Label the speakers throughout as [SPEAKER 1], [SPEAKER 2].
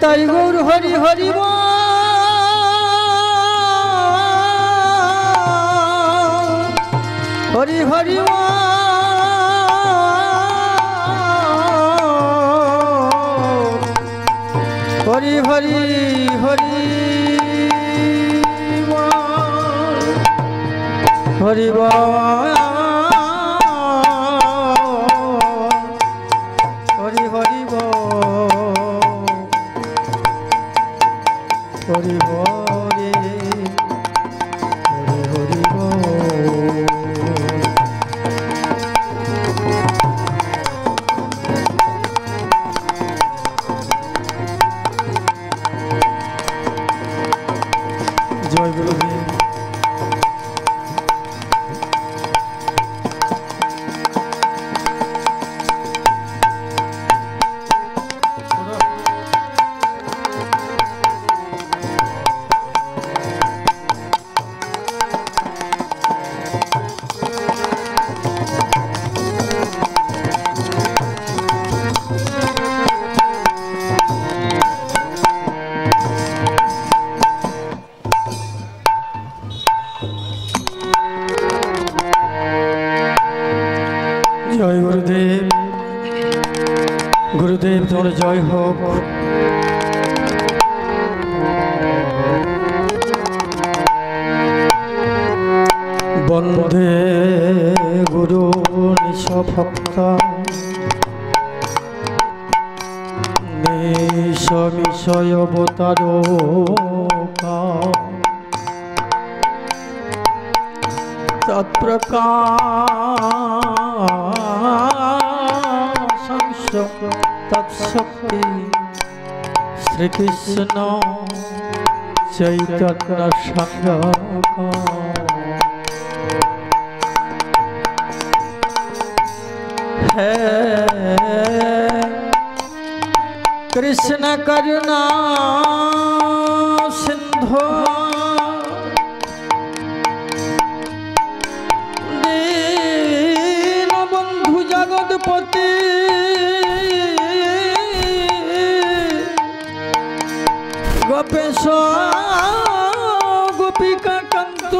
[SPEAKER 1] নিতাই গৌর হরি হরি হরি হরি হরি হরি হরি হরি হরি হরি হরি হরি হরি জয় গুরুদেব। জয় গুরুদেব। গুরুদেব তোমার জয় হোক। বন্দে গুরু নিশ ভক্ত নিশ বিষয় অবতার তৎপ্রকাশ তৎশক্তি শ্রীকৃষ্ণ চৈতন্য সংঘ হে কৃষ্ণ করুণা সিন্ধু দীনবন্ধু জগৎপতি গোপেশ গোপিকা কান্ত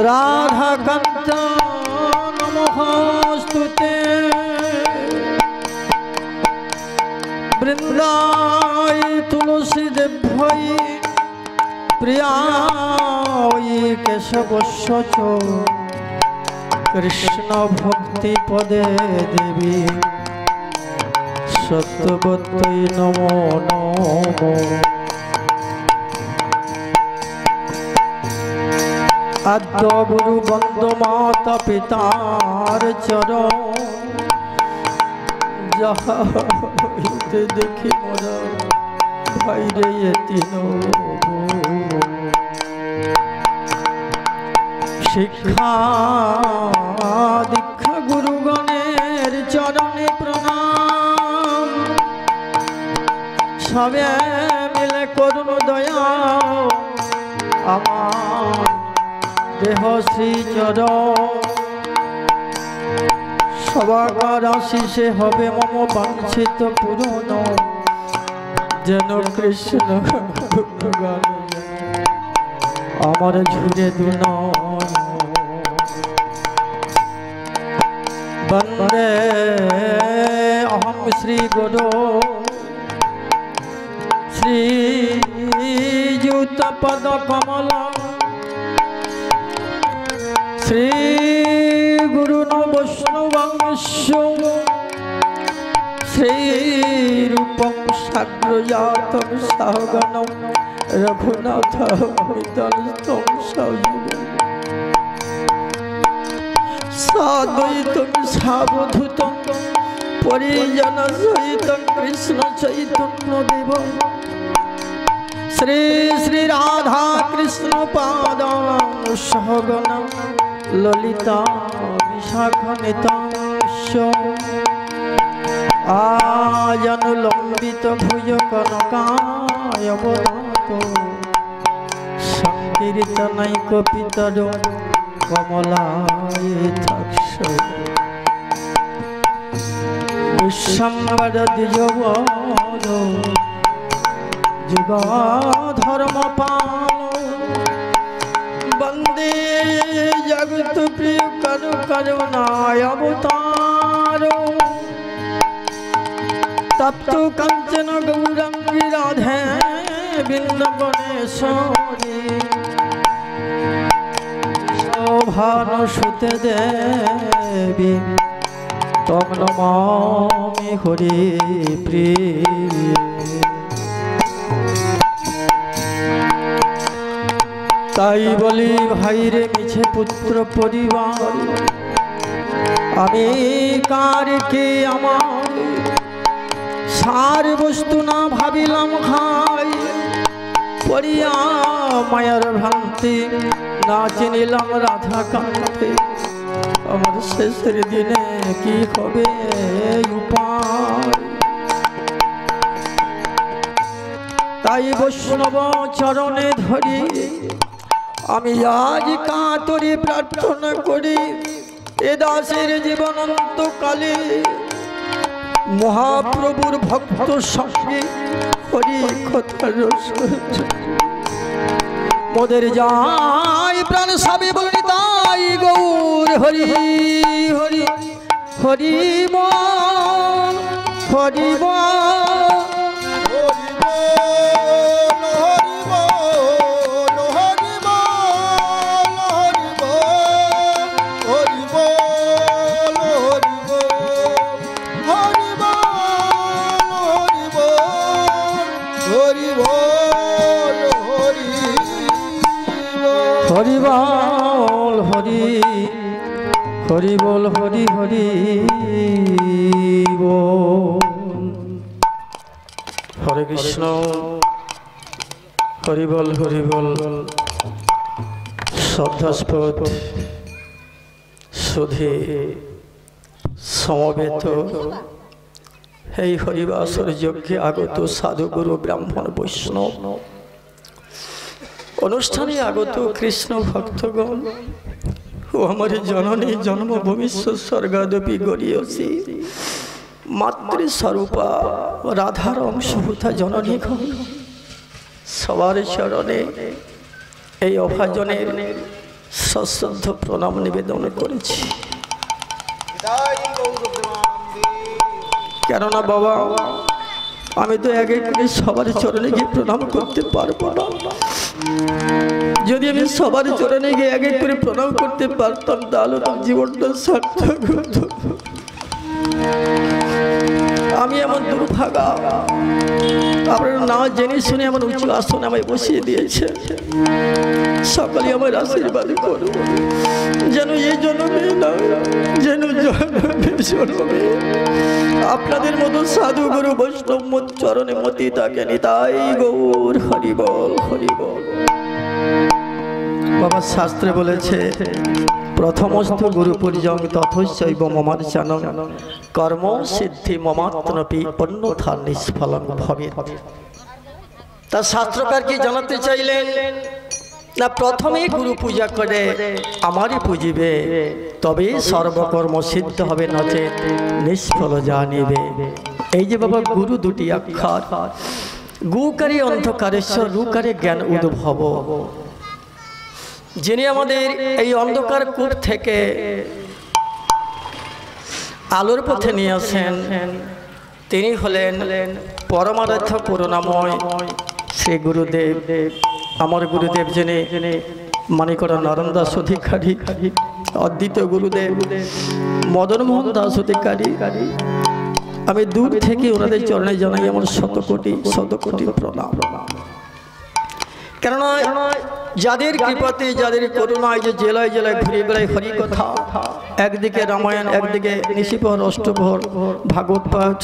[SPEAKER 1] রাধা কান্ত নমস্তুতে বৃন্দায় তুলসী দেব্যই প্রিয়ায় কেশবস্য চ কৃষ্ণ ভক্তি পদে দেবী সত্যবত্যই নমো নমো। আদ্য গুরু বন্দ মাতা পিতার চরণ যাহা হইতে দেখি মোরা ভাইরে এতিন শিক্ষা দীক্ষা গুরুগণের চরণে প্রণাম। সবে মিলে করুণ দয়া আমার দেহ শ্রী চরণ সবার আশিসে হবে মম বাঞ্ছিত পূরণ যেন কৃষ্ণ আমার ঝুরে দুন বন্দে অহং শ্রী গুরু শ্রীযুত পদ কমল শ্রী গুরু বৈষ্ণবংশ শ্রীরূপং সাগ্রজাতং সহগণং রঘুনাথ মিতং সযুগম সাদ্বৈতং সাবধূতং পরিজন সহিতং কৃষ্ণ চৈতন্য দেব শ্রী শ্রী রাধা কৃষ্ণ পাদং সহগণং ললিতা বিশাখানিতাংশ আজনুলম্বিত ভুজ কনকায় অবদাত সংকীর্তনৈক পিতর কমলায় থাক্ষ বিশ্বম্বর দ্বিজবদ যুগ ধর্ম পাল বন্দে জগত প্রিয় করু করুণায় অবতার তপ্ত কাঞ্চন গৌরাঙ্গী রাধে বৃন্দাবনেশ্বরী শোভানুসুতে দেবী তম নমামি হরি প্রিয়। তাই বলি ভাইরে মিছে পুত্র পরিবার আমি কার কে আমার সার বস্তু না ভাবিলাম খাই পড়িয়া মায়ার ভ্রান্তি না চিনিলাম রাধা কান্তে আমার শেষের দিনে কি হবে উপায়। তাই বৈষ্ণব চরণে ধরি আমি আজ কাতরে প্রার্থনা করি এ দাসের জীবনান্তকালে মহাপ্রভুর ভক্ত সঙ্গে হরি কথার মোদের যাই প্রাণ সবে বলি তাই গৌর হরি হরি হরি বল হরি বল হরি বল হরি হরি বল হরি হরি বল। হরে কৃষ্ণ হরি বল হরি বল। শ্রদ্ধাস্পদ সুধী সমবেত এই হরিবাসর যজ্ঞে আগত সাধুগুরু ব্রাহ্মণ বৈষ্ণব অনুষ্ঠানে আগত কৃষ্ণ ভক্তগণ ও আমার জননী জন্মভূমি স্বর্গাদপি গড়িয়েছি মাতৃস্বরূপা রাধার অংশভূতা জননী সবার চরণে এই অভাজনের সশ্রদ্ধ প্রণাম নিবেদন করেছি। কেননা বাবা আমি তো এক এক করে সবার চরণে গিয়ে প্রণাম করতে পারবো না। যদি আমি সবার চরণে গিয়ে এক এক করে প্রণাম করতে পারতাম তাহলে তো জীবনটা সার্থক হতো। আমি এমন দুর্ভাগা আপনারা না জেনে শুনে আমার উঁচু আসনে আমায় বসিয়ে দিয়েছে। সকলে আমার আশীর্বাদ করব যেন এই জন্মে না যেন জন্মে আপনাদের মতো সাধু গুরু বৈষ্ণব চরণে মতি থাকেনি। তাই গৌর হরি বল হরি বল। বাবা শাস্ত্রে বলেছে প্রথমস্থ গুরু পরিজং তথৈব মমার্চনং কর্ম সিদ্ধি মমাত্মপি অন্যথা নিষ্ফলং ভবেৎ। তা শাস্ত্রকার কি জানাতে চাইলেন না প্রথমে গুরু পূজা করে আমারই পুজিবে তবে সর্বকর্ম সিদ্ধ হবে নচেৎ নিষ্ফল জানিবে। এই যে বাবা গুরু দুটি অক্ষর গুকারে অন্ধকারেশ্বর রুকারে জ্ঞান উদ্ভব যিনি আমাদের এই অন্ধকার কূপ থেকে আলোর পথে নিয়ে আসেন তিনি হলেন পরমারাধ্য করুণাময় শ্রী গুরুদেব। আমার গুরুদেব যিনি মানিকড়া নারায়ণ দাস অধিকারী, অদ্বিতীয় গুরুদেব মদনমোহন দাস অধিকারী। আমি দূর থেকে ওনাদের চরণে জানাই আমার শত কোটি প্রণাম। কেননা যাদের কৃপাতে যাদের করুণায় যে জেলায় জেলায় ঘুরে বেড়ায় হরি কথা, একদিকে রামায়ণ একদিকে নিশিপহর অষ্টপ্রহর ভাগবত পাঠ,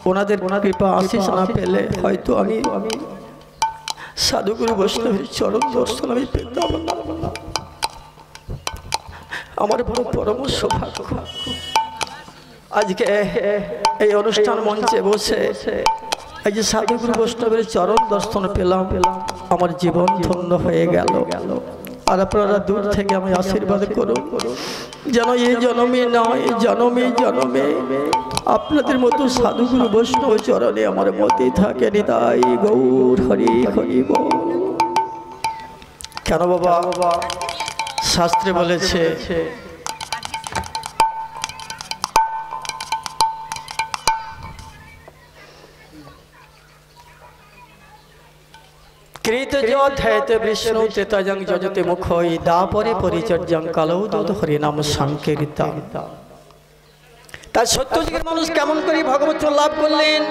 [SPEAKER 1] ওনাদের কৃপা আশিস না পেলে হয়তো আমি সাধুগুরু বৈষ্ণবের চরণ দর্শন আমি পেতাম না। আমার বড় পরম সৌভাগ্য আজকে এই অনুষ্ঠান মঞ্চে বসে এই যে সাধুগুরু বৈষ্ণবের চরণ দর্শন পেলাম, আমার জীবন ধন্য হয়ে গেল। আর আপনারা দূর থেকে আমি আশীর্বাদ করুন যেন এই জন্মে নয় জন্মে জন্মে আপনাদের মতো সাধুগুরু বৈষ্ণব চরণে আমার মতে থাকে নিতাই গৌর হরি হরি বল। কেন বাবা শাস্ত্রে বলেছে কৃতযধ্যায়তে বিষ্ণু তেতাজং যজতে মুখই দাপরে পরিচর্যাং কালৌদোদ হরিনাম সংকীর্তন। তার সত্যযুগের মানুষ কেমন করে ভগবত লাভ করলেন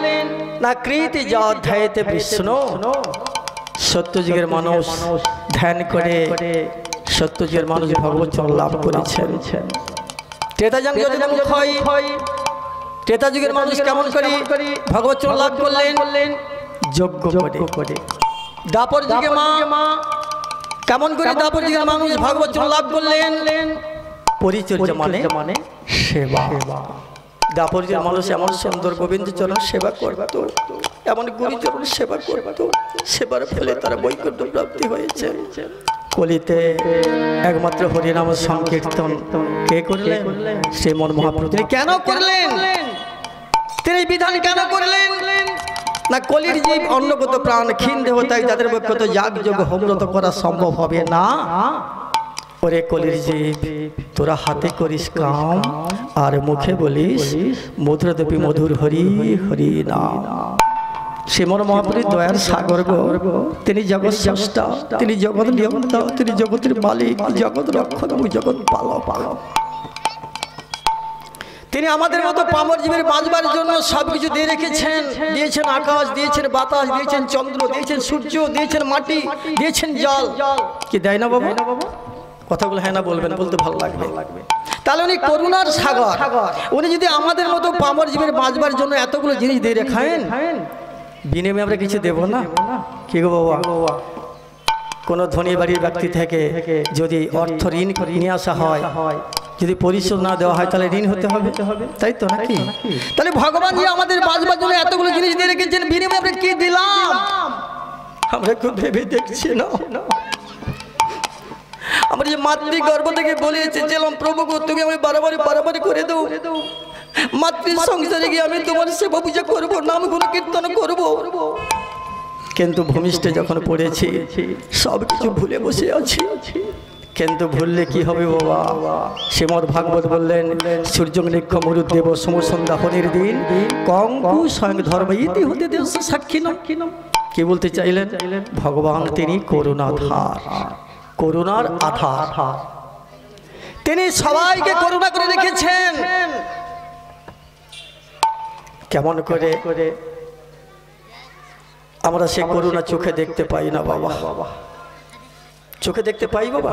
[SPEAKER 1] না কৃতযধ্যায়তে বিষ্ণু। সত্যযুগের মানুষ ধ্যান করে সত্যযুগের মানুষ ভগবত লাভ করেছেন। তেতাজং যজতে মুখই ত্রেতা যুগের মানুষ কেমন করে ভগবত লাভ করলেন যজ্ঞ করে। দাপর যুগে মা কেমন করে দাপর যুগের মানুষ ভগবত লাভ করলেন পরিচর্যা মানে সেবা। দাপর যুগের মানুষ এমন সুন্দর গোবিন্দ চরণ সেবা করত, এমন গুরুচরণ সেবা করত, সেবার ফলে তারা বৈকুণ্ঠ প্রাপ্তি হয়েছে। কলিতে একমাত্র হরিনাম সংকীর্তন কে করলেন? শ্রীমন মহাপ্রভু। তিনি কেন করলেন? তিনি বিধান কেন করলেন না কলির জীব অন্নগত প্রাণ ক্ষীণ দেহ, তাই যাদের পক্ষে তো যাগযজ্ঞ হোমরত করা সম্ভব হবে না। ওরে কলির জীব, তোরা হাতে করিস কাম আর মুখে বলিস মধুরদেবী মধুর হরি হরি নাম। শ্রীমন মহাপ্রভু দয়ার সাগর গো, তিনি জগৎ স্রষ্টা, তিনি জগৎ নিয়ন্তা, তিনি জগতের মালিক, জগৎ রক্ষক, জগৎ পালক। তিনি আমাদের মতো পামর জীবের বাঁচবার জন্য সবকিছু দিয়ে রেখেছেন। দিয়েছেন আকাশ, দিয়েছেন বাতাস, দিয়েছেন চন্দ্র, দিয়েছেন সূর্য, দিয়েছেন মাটি, দিয়েছেন জল। কি দেয় না বাবা? কথাগুলো হ্যাঁ না বলবেন, বলতে ভালো লাগবে। তাহলে উনি করুণার সাগর। উনি যদি আমাদের মতো পামর জীবের বাঁচবার জন্য এতগুলো জিনিস দিয়ে রেখেন, বিনিময়ে আমরা কিছু দেব না? কি গো বাবা? কোনো ধনী বাড়ির ব্যক্তি থেকে যদি অর্থ ঋণ নিয়ে আসা হয়, যদি পরিশোধ না দেওয়া হয় তাহলে ঋণ হতে হবে, তাই তো নাকি? তাহলে ভগবান যে আমাদের বাঁচবার জন্য এতগুলো জিনিস দিয়ে রেখেছেন, বিনিময়ে আমরা কি দিলাম আমরা খুব ভেবে দেখছি না। আমরা যে মাতৃ গর্ভ থেকে বলে এসেছিলাম প্রভু গো তুমি আমি বারবার করে দেবো, মাতৃ সংসারে গিয়ে আমি তোমার সেবা পূজা করবো, নাম গুণ কীর্তন করবো, কিন্তু ভূমিষ্ঠে যখন পড়েছি সব কিছু ভুলে বসে আছি। কিন্তু ভুললে কি হবে বাবা? শ্রীমদ ভাগবত বললেন সূর্য নিক্ষ মরুদেব সমসন্ধ্যা হরির দিন কঙ্কু স্বয়ং ধর্ম ইতি হতে দেশ সাক্ষী নাম। কি বলতে চাইলেন? ভগবান তিনি করুণাধার, করুণার আধার। তিনি সবাইকে করুণা করে রেখেছেন। কেমন করে আমরা সে করুণা চোখে দেখতে পাই না বাবা? চোখে দেখতে পাই বাবা?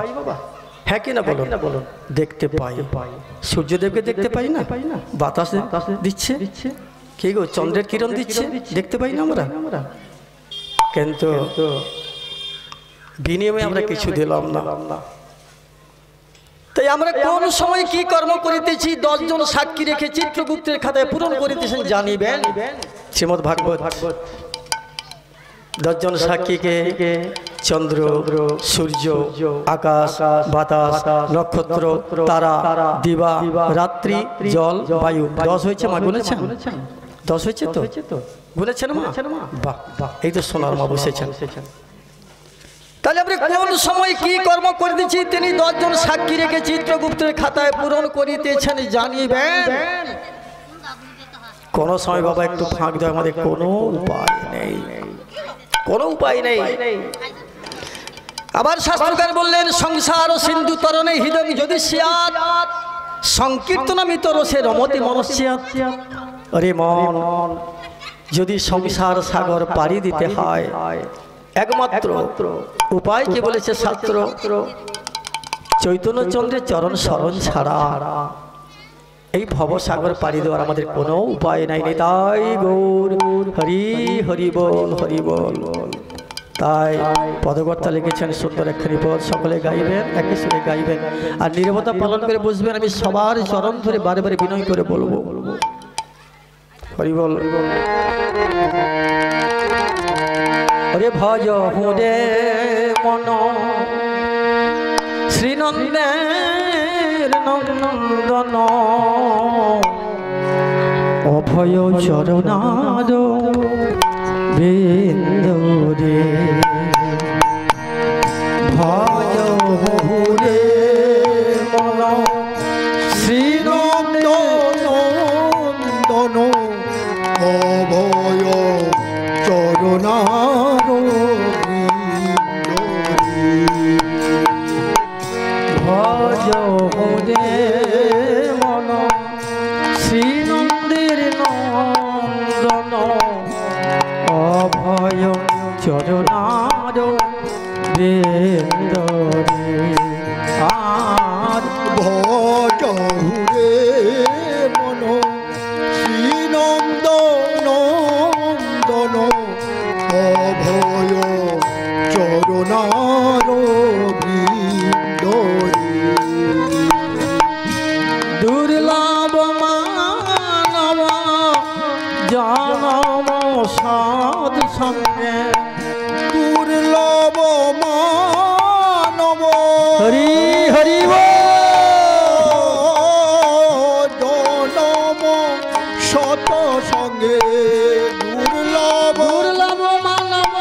[SPEAKER 1] হ্যাঁ কি না বলুন? দেখতে পাই। সূর্যদেবকে দেখতে পাই না? বাতাস দিচ্ছে, কি গো চন্দ্রের কিরণ দিচ্ছে, দেখতে পাই না আমরা? কিন্তু বিনিময়ে আমরা কিছু দিলাম না। তাই আমরা কোন সময় কি কর্ম করিতেছি 10 জন সাক্ষী রেখে চিত্রগুপ্তের খাতায় পূরণ করিতেছেন জানিবেন। শ্রীমদ ভাগবত 10 জন সাক্ষীকে চন্দ্র, সূর্য, আকাশ, বাতাস, নক্ষত্র, তারা, দিবা, রাত্রি, জল, বায়ু 10 হয়েছে মা? গুনেছেন? 10 হয়েছে তো? গুনেছেন মা? বাহ বাহ, এই তো সোনার মা বসেছেন। তাহলে আমরা কোন সময় কি কর্ম করিতেছি তিনি 10 জন সাক্ষী রেখে চিত্রগুপ্তের খাতায় পূরণ করিতেছেন জানিবেন। কোন সময় বাবা একটু ফাঁক দেওয়া আমাদের কোনো উপায় নেই, কোনো উপায় নেই। আবার শাস্ত্রকার বললেন সংসার সিন্ধু তরণে হৃদয় যদি সিয়াত সংকীর্তনমিত রসে রমতি মনস্যাৎ। আরে মন, যদি সংসার সাগর পাড়ি দিতে হয় একমাত্র উপায় কি বলেছে শাস্ত্র? চৈতন্যচন্দ্রের চরণ শরণ ছাড়া এই ভবসাগর পাড়ি দেওয়ার আমাদের কোনো উপায় নাই। তাই গৌর হরি হরি বল, হরি বল। তাই পদকর্তা লিখেছেন সুন্দর একখানি পদ, সকলে গাইবেন, একই সুরে গাইবেন আর নীরবতা পালন করে বসবেন। আমি সবার চরণ ধরে বারে বারে বিনয় করে বলবো হরি বল। ওরে ভজ হুরে মন শ্রীনন্দের নন্দন অভয় চরণার বিন্দুরে ভয় হুরে মন শ্রীনন্দন
[SPEAKER 2] অভয় চরণার
[SPEAKER 1] ভজ হুরে মন শ্রীনন্দের নন্দন অভয় চরণার বিন্দুরে আর
[SPEAKER 2] ভজ হুরে মন শ্রীনন্দন অভয় চরণার
[SPEAKER 1] দুর্লভ মানব জনম সাধ সঙ্গে
[SPEAKER 2] দুর্লভ মানব
[SPEAKER 1] হরি হরি
[SPEAKER 2] জনম শত সঙ্গে দুর্লভ
[SPEAKER 1] দুর্লভ মানব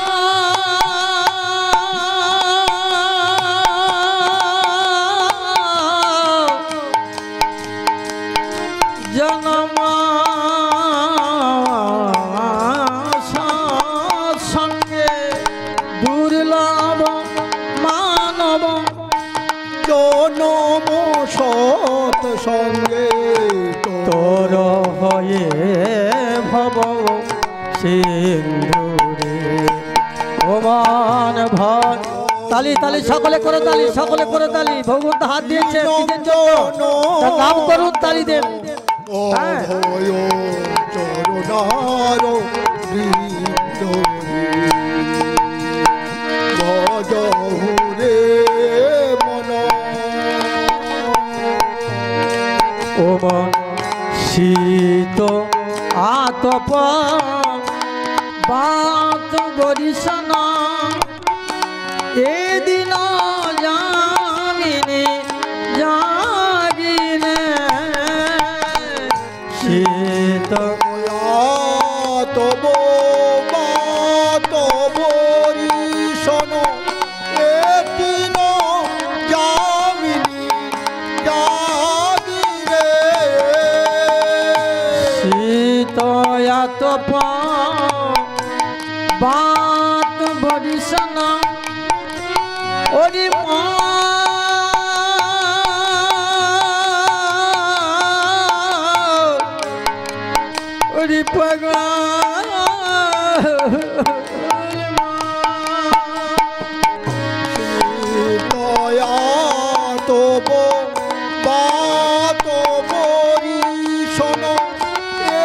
[SPEAKER 1] জনম সঙ্গে দুর্লভ মানব
[SPEAKER 2] জনম সত সঙ্গে
[SPEAKER 1] তোর হয়ে ভব সিন্ধুরে ওমান ভয় তালি তালি সকলে করে তালি সকলে করে তালি ভগবান হাত দিয়েছে তার নাম করুন তালি দেন
[SPEAKER 2] অভয় চরণার ভজ হুরে মন
[SPEAKER 1] ওমান শীত আতপ বাত বরিশনা এদিন জামিনে জাগিনে শীত
[SPEAKER 2] তব বাত বরিশন এদিন জামিনী জাগিরে
[SPEAKER 1] শীত আতপ বাত বরিশনা ওরে মা ওরে পাগলা
[SPEAKER 2] দয়া তব বাত বরিশন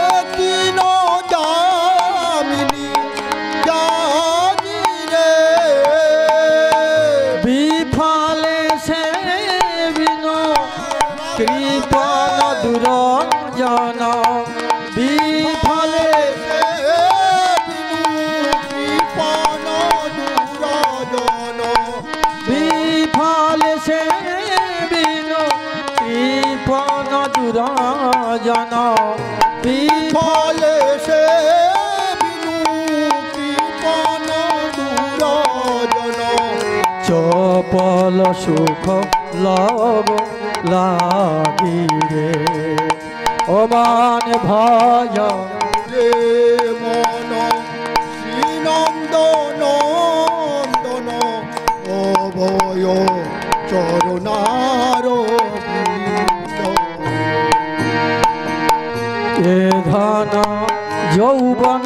[SPEAKER 2] এদিন জামিনী জাগিরে
[SPEAKER 1] বিফলে সে বিনো কৃপণ দুরজন বিফলে বিফলে সে বিনো কৃপণ দুরজন
[SPEAKER 2] ফলে সে কৃপণ দুরজন
[SPEAKER 1] চপল সুখ লব লাগিরে ওমান ভজ
[SPEAKER 2] রে মন শ্রীনন্দন নন্দন অভয় চরণার
[SPEAKER 1] এ ধন যৌবন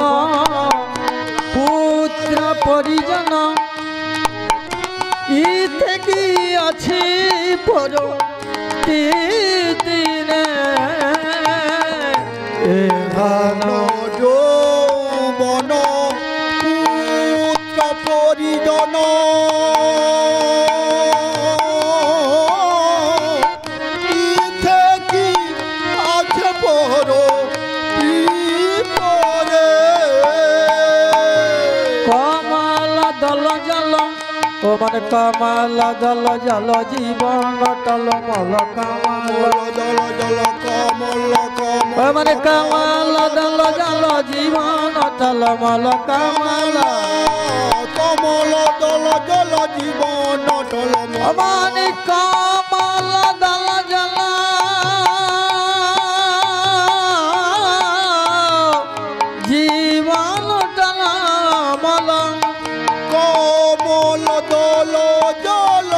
[SPEAKER 1] পুত্র পরিজন ইতে কি আছে পর দিনে এ ধন
[SPEAKER 2] যৌবন পুত্র পরিজন ইথে কি আছে পর
[SPEAKER 1] কমল দল জল ও মানে কামাল দল জল জীবন টলমল কামাল
[SPEAKER 2] দল জল কমল কমল
[SPEAKER 1] মানে কামাল দল জল জীবন টলমল কামাল
[SPEAKER 2] কমল দল জল জীবন টলমল
[SPEAKER 1] মানে কামাল দল জল জীবন টলমল
[SPEAKER 2] কমল দল জল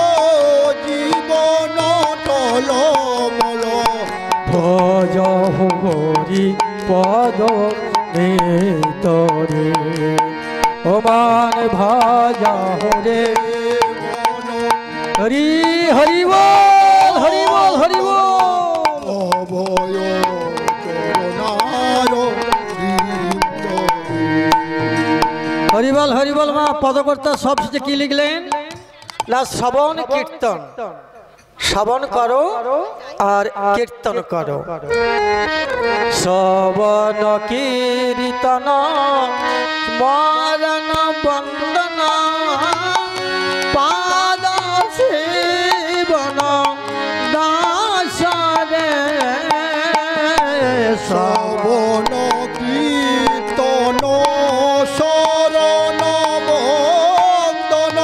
[SPEAKER 2] জীবন টলমল
[SPEAKER 1] ভজ হরি পদ নেতরে ও মান ভজ হরে হরি হরি বল হরি বল হরি বল
[SPEAKER 2] অভয় চরণার
[SPEAKER 1] হরিবল হরিবল মা পদকর্তা সব শেষে কি লিখলেন না শ্রবণ কীর্তন শ্রবণ করো আর কীর্তন করো শ্রবণ কীর্তন মরণ বন্দন পাদ সেবন দাসরে
[SPEAKER 2] শ্রবণ কীর্তন শরণ বন্দন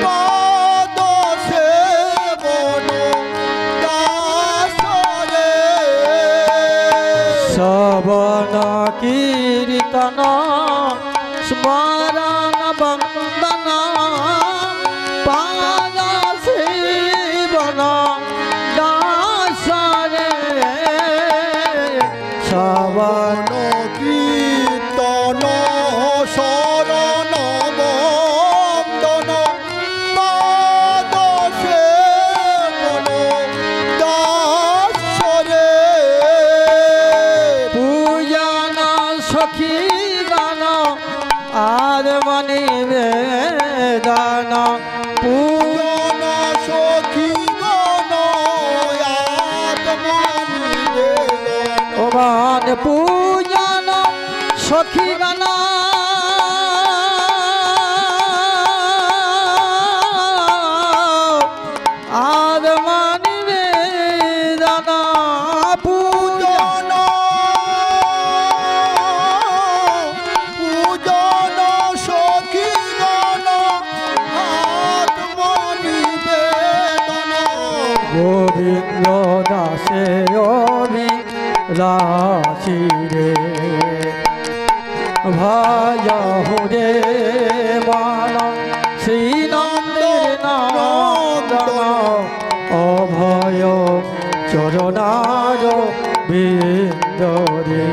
[SPEAKER 2] পাদ সেবন দাসরে
[SPEAKER 1] শ্রবণ কীর্তন স্মরণ বন্দন পাদ সেবন দাসরে শ্রবণ
[SPEAKER 2] কীর্তন শরণ বন্দন পাদ সেবন দাসরে
[SPEAKER 1] পূজন সখী গান আর মনি বেদন
[SPEAKER 2] পূজন সখী গণ আত্মনিবেদন
[SPEAKER 1] মান পূজন সখী গান আর মনি বেদন পূজন
[SPEAKER 2] পূজন সখী গণ আত্মনিবেদন
[SPEAKER 1] গোবিন্দ দাসে অভি রাশি রে ভাজ হুরে মান শ্রীনন্দের নন্দন অভয় চরণার বিন্দরে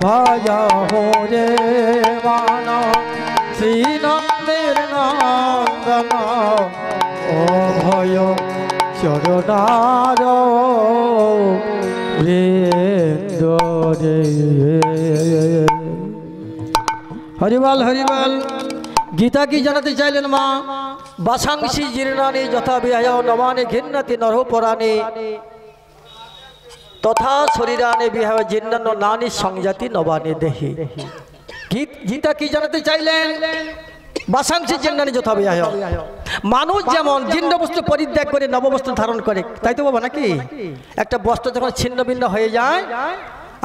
[SPEAKER 1] ভাজ হুরে মান শ্রীনন্দের নন্দন অভয় চরণার বৃন্দরে হরিবল হরিবল গীতা কি জানাতে চাইলেন মা বাসাংসি জীর্ণানি যথা বিহায় নমানে ঘিন্নতি নরপরাণে তথা শরীরানে বিহায় জীর্ণান্ন নানি সংজাতি নবানে দেহি গীতা কি জানাতে চাইলেন বাসাংসি জীর্ণানি যথা বিহায় মানুষ যেমন জীর্ণ বস্ত্র পরিত্যাগ করে নববস্ত্র ধারণ করে তাই তো বাবা নাকি একটা বস্ত্র যখন ছিন্ন ভিন্ন হয়ে যায়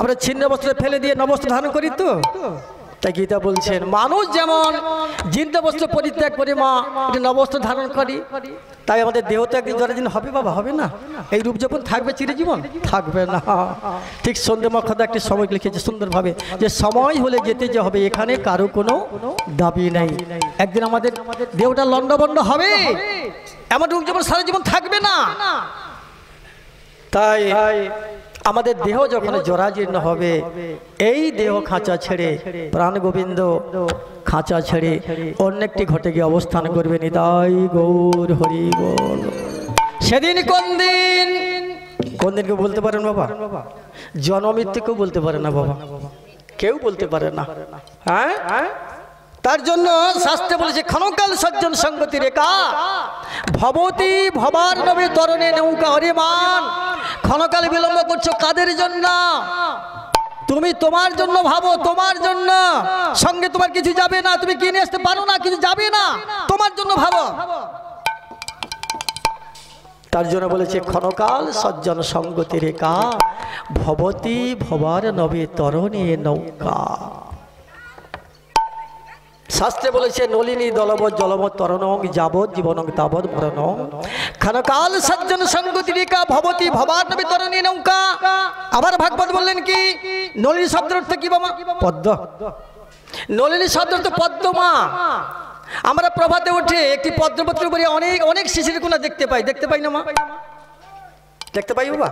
[SPEAKER 1] আমরা ছিন্ন বস্ত্র ফেলে দিয়ে নববস্ত্র ধারণ করি তো তাই গীতা বলছেন মানুষ যেমন জীর্ণ বস্ত্র পরিত্যাগ করে মা নববস্ত্র ধারণ করি তাই আমাদের দেহ তো একদিন জরাজীর্ণ হবে বাবা হবে না এই রূপ যখন থাকবে চিরজীবন থাকবে না ঠিক সন্ধ্যে মক্ষদা একটি সময় লিখেছে সুন্দরভাবে যে সময় হলে যেতে যে হবে এখানে কারো কোনো দাবি নেই একদিন আমাদের দেহটা লণ্ডভণ্ড হবে এমন রূপ যখন সারা জীবন থাকবে না তাই আমাদের দেহ যখন জরাজীর্ণ হবে এই দেহ খাঁচা ছেড়ে প্রাণ গোবিন্দ খাঁচা ছেড়ে অন্য একটি ঘটে গিয়ে অবস্থান করবে নিতাই গৌর হরি বল সেদিন কোন দিনকে বলতে পারেন বাবা জন্মমৃত্যুকেও বলতে পারে না বাবা কেউ বলতে পারে না হ্যাঁ তার জন্য শাস্ত্রে বলেছে ক্ষণকাল সজ্জন সঙ্গতি রেখা ভবতী ভবার নবে তরণে নৌকা হরিমান ক্ষণকাল বিলম্ব করছো কাদের জন্য তুমি তোমার জন্য ভাবো, তোমার জন্য, সঙ্গে তোমার কিছু যাবে না, তুমি কিনে আসতে পারো না, কিছু যাবে না, তোমার জন্য ভাবো। তার জন্য বলেছে ক্ষণকাল সজ্জন সঙ্গতি রেখা ভবতী ভবার নবে তরণী নৌকা। শাস্ত্রে বলেছে নলিনী দলব জলব তরণং যাবৎ জীবনং তাবৎ মরণং ক্ষণকাল সজ্জন সঙ্গতি রেখা ভবতী ভবার নবে তরণী নৌকা। আবার ভাগবত বললেন কি, নলিনী শব্দের অর্থ কি বাবা? পদ্ম। নলিনী শব্দের অর্থ পদ্মমা। আমরা প্রভাতে উঠে একটি পদ্মপত্রের উপরে অনেক অনেক শিশির কোনা দেখতে পাই না মা? দেখতে পাই বাবা?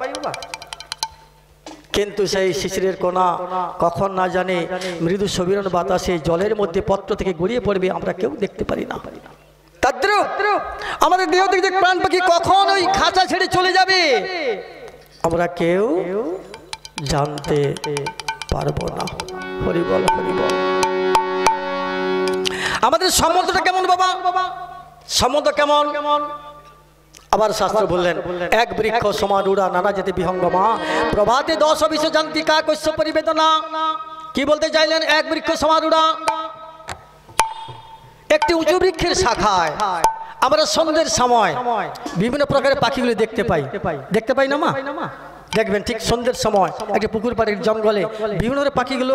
[SPEAKER 1] কিন্তু সেই শিশিরের কোনা কখন না জানে মৃদু সবিরণ বাতাসে জলের মধ্যে পত্র থেকে গড়িয়ে পড়বে, আমরা কেউ দেখতে পারি না। তদ্রূপ আমাদের দেহ থেকে প্রাণ পাখি কখন ওই খাঁচা ছেড়ে চলে যাবে আমরা কেউ জানতে পারবো না। হরি বল, হরি বল। আমাদের সম্বন্ধটা কেমন বাবা? সম্বন্ধ কেমন? আবার শাস্ত্র বললেন এক বৃক্ষ সমান উড়া নানা যেতে বিহঙ্গমা প্রভাতে 10 বিশ জানতি কা কৈশ্য পরিবেদনা। কি বলতে চাইলেন? এক বৃক্ষ সমান উড়া, একটি উঁচু বৃক্ষের শাখায় আমরা সন্ধ্যের সময় বিভিন্ন প্রকারের পাখিগুলো দেখতে পাই না মা? দেখবেন ঠিক সন্ধ্যের সময় একটা পুকুর পাড়ের জঙ্গলে বিভিন্ন পাখিগুলো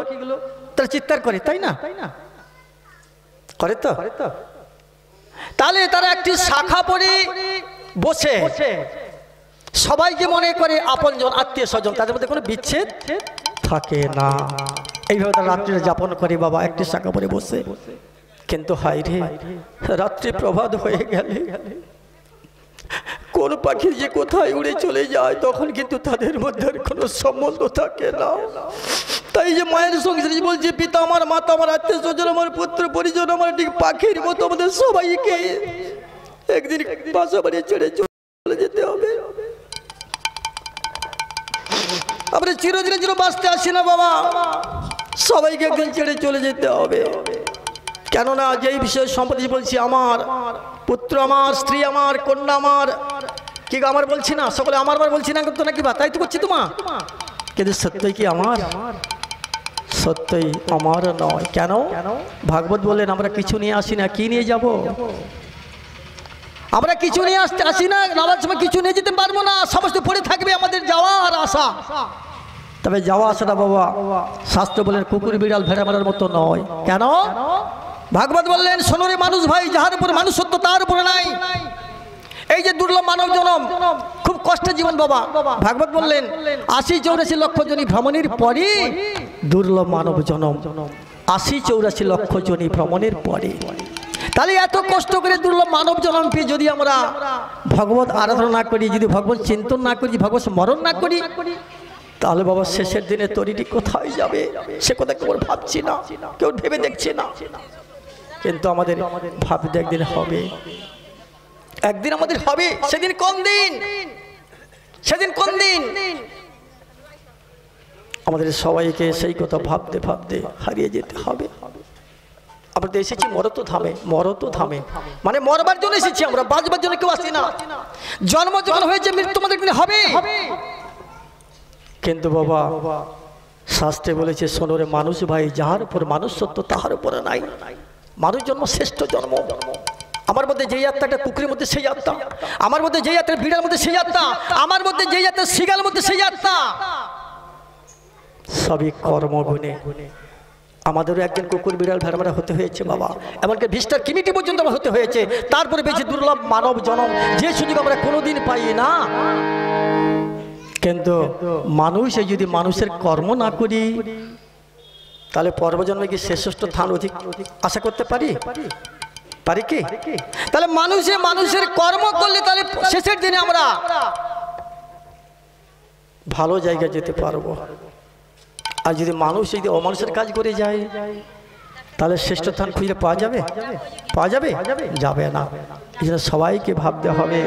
[SPEAKER 1] তারা চিৎকার করে, তাই না? করে তো। তাহলে তারা একটি শাখা পড়ে বসে সবাইকে মনে করে আপনজন আত্মীয় স্বজন, তাদের মধ্যে কোনো বিচ্ছেদ থাকে না। এইভাবে তারা রাত্রিটা যাপন করে বাবা একটি শাখা পড়ে বসে। কিন্তু হায় রে, রাত্রি প্রভাত হয়ে গেলে কোন পাখি যে কোথায় উড়ে চলে যায় তখন কিন্তু তাদের মধ্যে কোনো সম্বন্ধ থাকে না। তাই যে মায়ের সঙ্গে বলছে পিতা আমার, মাতা আমার, আত্মীয় স্বজন আমার, পুত্র পরিজন আমার, ঠিক পাখির মতো আমাদের সবাইকে একদিন বাসা বাড়ি ছেড়ে চলে যেতে হবে। আমরা চিরদিনে বাঁচতে আসি না বাবা, সবাইকে একদিন ছেড়ে চলে যেতে হবে। কেননা যেই বিষয় সম্পত্তি বলছি, আমার পুত্র আমার, স্ত্রী আমার, কন্যা আমার, কি আমার বলছি না? সকলে আমার বলছি না তো নাকি? বা তাই তো করছি তোমা, কিন্তু সত্যই কি আমার? সত্যই আমার নয়। কেন? ভাগবত বললেন আমরা কিছু নিয়ে আসি না, কি নিয়ে যাব? আমরা কিছু নিয়ে আসি না, নামার সময় কিছু নিয়ে যেতে পারবো না, সমস্ত পড়ে থাকবে আমাদের যাওয়ার আশা। তবে যাওয়া আশাটা বাবা শাস্ত্র বলেন কুকুর বিড়াল ভেড়া মারার মতো নয়। কেন? ভাগবত বললেন সোনরে মানুষ ভাই, যাহার উপর মানুষ সত্য তার উপরে নাই। এই যে দুর্লভ মানব জনম, খুব কষ্টের জীবন বাবা। ভাগবত বললেন ৮০-৮৪ লক্ষ জনী ভ্রমণের পরে দুর্লভ মানব জনম, ৮০-৮৪ লক্ষ জনী ভ্রমণের পরে। তাহলে এত কষ্ট করে দুর্লভ মানব জনম পেয়ে যদি আমরা ভগবত আরাধনা না করি, যদি ভগবত চিন্তন না করি, ভগবত স্মরণ না করি, তাহলে বাবা শেষের দিনে তরিটি কোথায় যাবে সে কথা কেউ ভাবছি না, কেউ ভেবে দেখছে না। কিন্তু আমাদের ভাবতে একদিন হবে, একদিন আমাদের হবে। সেদিন কোন দিন? সেদিন কোন দিন? আমাদের সবাইকে সেই কথা ভাবতে ভাবতে হারিয়ে যেতে হবে। আমরা তো এসেছি মরত ধামে, মরত ধামে মানে মরবার জন্য এসেছি আমরা, বাঁচবার জন্য কেউ আসি না। জন্ম যখন হয়েছে মৃত্যু আমাদের একদিন হবে। কিন্তু বাবা শাস্ত্রে বলেছে সোনরে মানুষ ভাই, যাহার উপর মানুষ সত্য তাহার উপরে নাই। মানুষ জন্ম শ্রেষ্ঠ জন্ম। আমার মধ্যে যেই আত্মাটা কুকুরের মধ্যে সেই আত্মা, আমার মধ্যে যেই আত্মা বিড়ার মধ্যে সেই আত্মা, আমার মধ্যে যেই আত্মা শিগার মধ্যে সেই আত্মা। সবই কর্মগুণে আমাদেরও একদিন কুকুর বিড়াল ভেড়া হতে হয়েছে বাবা, এমনকি ভিস্টার কিমিটি পর্যন্ত হতে হয়েছে। তারপরে বেশি দুর্লভ মানব জনম, যে সুযোগ আমরা কোনোদিন পাই না। কিন্তু মানুষ যদি মানুষের কর্ম না করি তাহলে পর্বজন্মে কি শ্রেষ্ঠ স্থান অধিক আশা করতে পারি? পারি কি? তাহলে মানুষের কর্ম করলে তাহলে শেষের দিনে আমরা ভালো জায়গায় যেতে পারবো। আর যদি মানুষ যদি অমানুষের কাজ করে যায় তাহলে শ্রেষ্ঠ স্থান খুঁজে পাওয়া যাবে? পাওয়া যাবে? যাবে না। এই জন্য সবাইকে ভাবতে হবে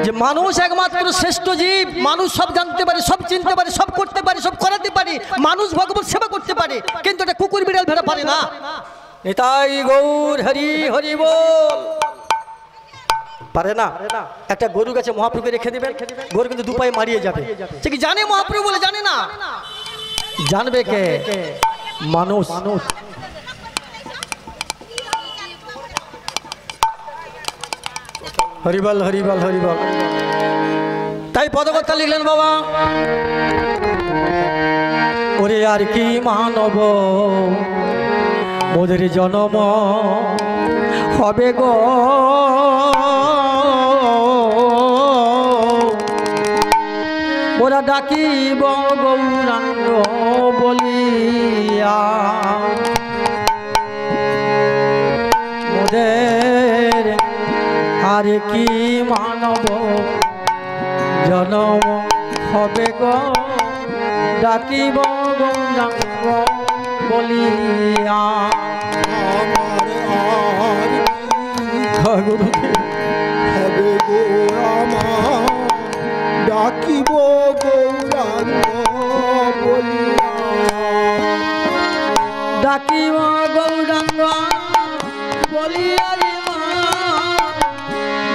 [SPEAKER 1] যে মানুষ একমাত্র শ্রেষ্ঠ জীব। মানুষ সব জানতে পারে, সব চিনতে পারে, সব করতে পারে, সব করাতে পারে। মানুষ ভগবান সেবা করতে পারে, কিন্তু এটা কুকুর বিড়াল ভেড়া পারে না। নিতাই গৌর হরি হরি বল। পারে না। একটা গরু গাছে মহাপ্রভুকে রেখে দেবেন, গরু কিন্তু 2 পায়ে মারিয়ে যাবে। সে কি জানে মহাপ্রভু বলে? জানে না। জানবে কে? মানুষ। হরিবল হরিবল হরিবল। তাই পদকর্তা লিখলেন বাবা, ওরে আর কি মানব মোদের জনম হবে গো, ওরা ডাকিব গৌরাঙ্গ বলিয়া, মোদের আর কি মানব জনম হবে গো, ডাকিব গৌরাঙ্গ বলিয়া।
[SPEAKER 2] আমার আর হবে গো আমার, ডাকিব গৌরাঙ্গ বলিয়া।
[SPEAKER 1] ডাকিব গৌরাঙ্গ বলিয়া রে মা,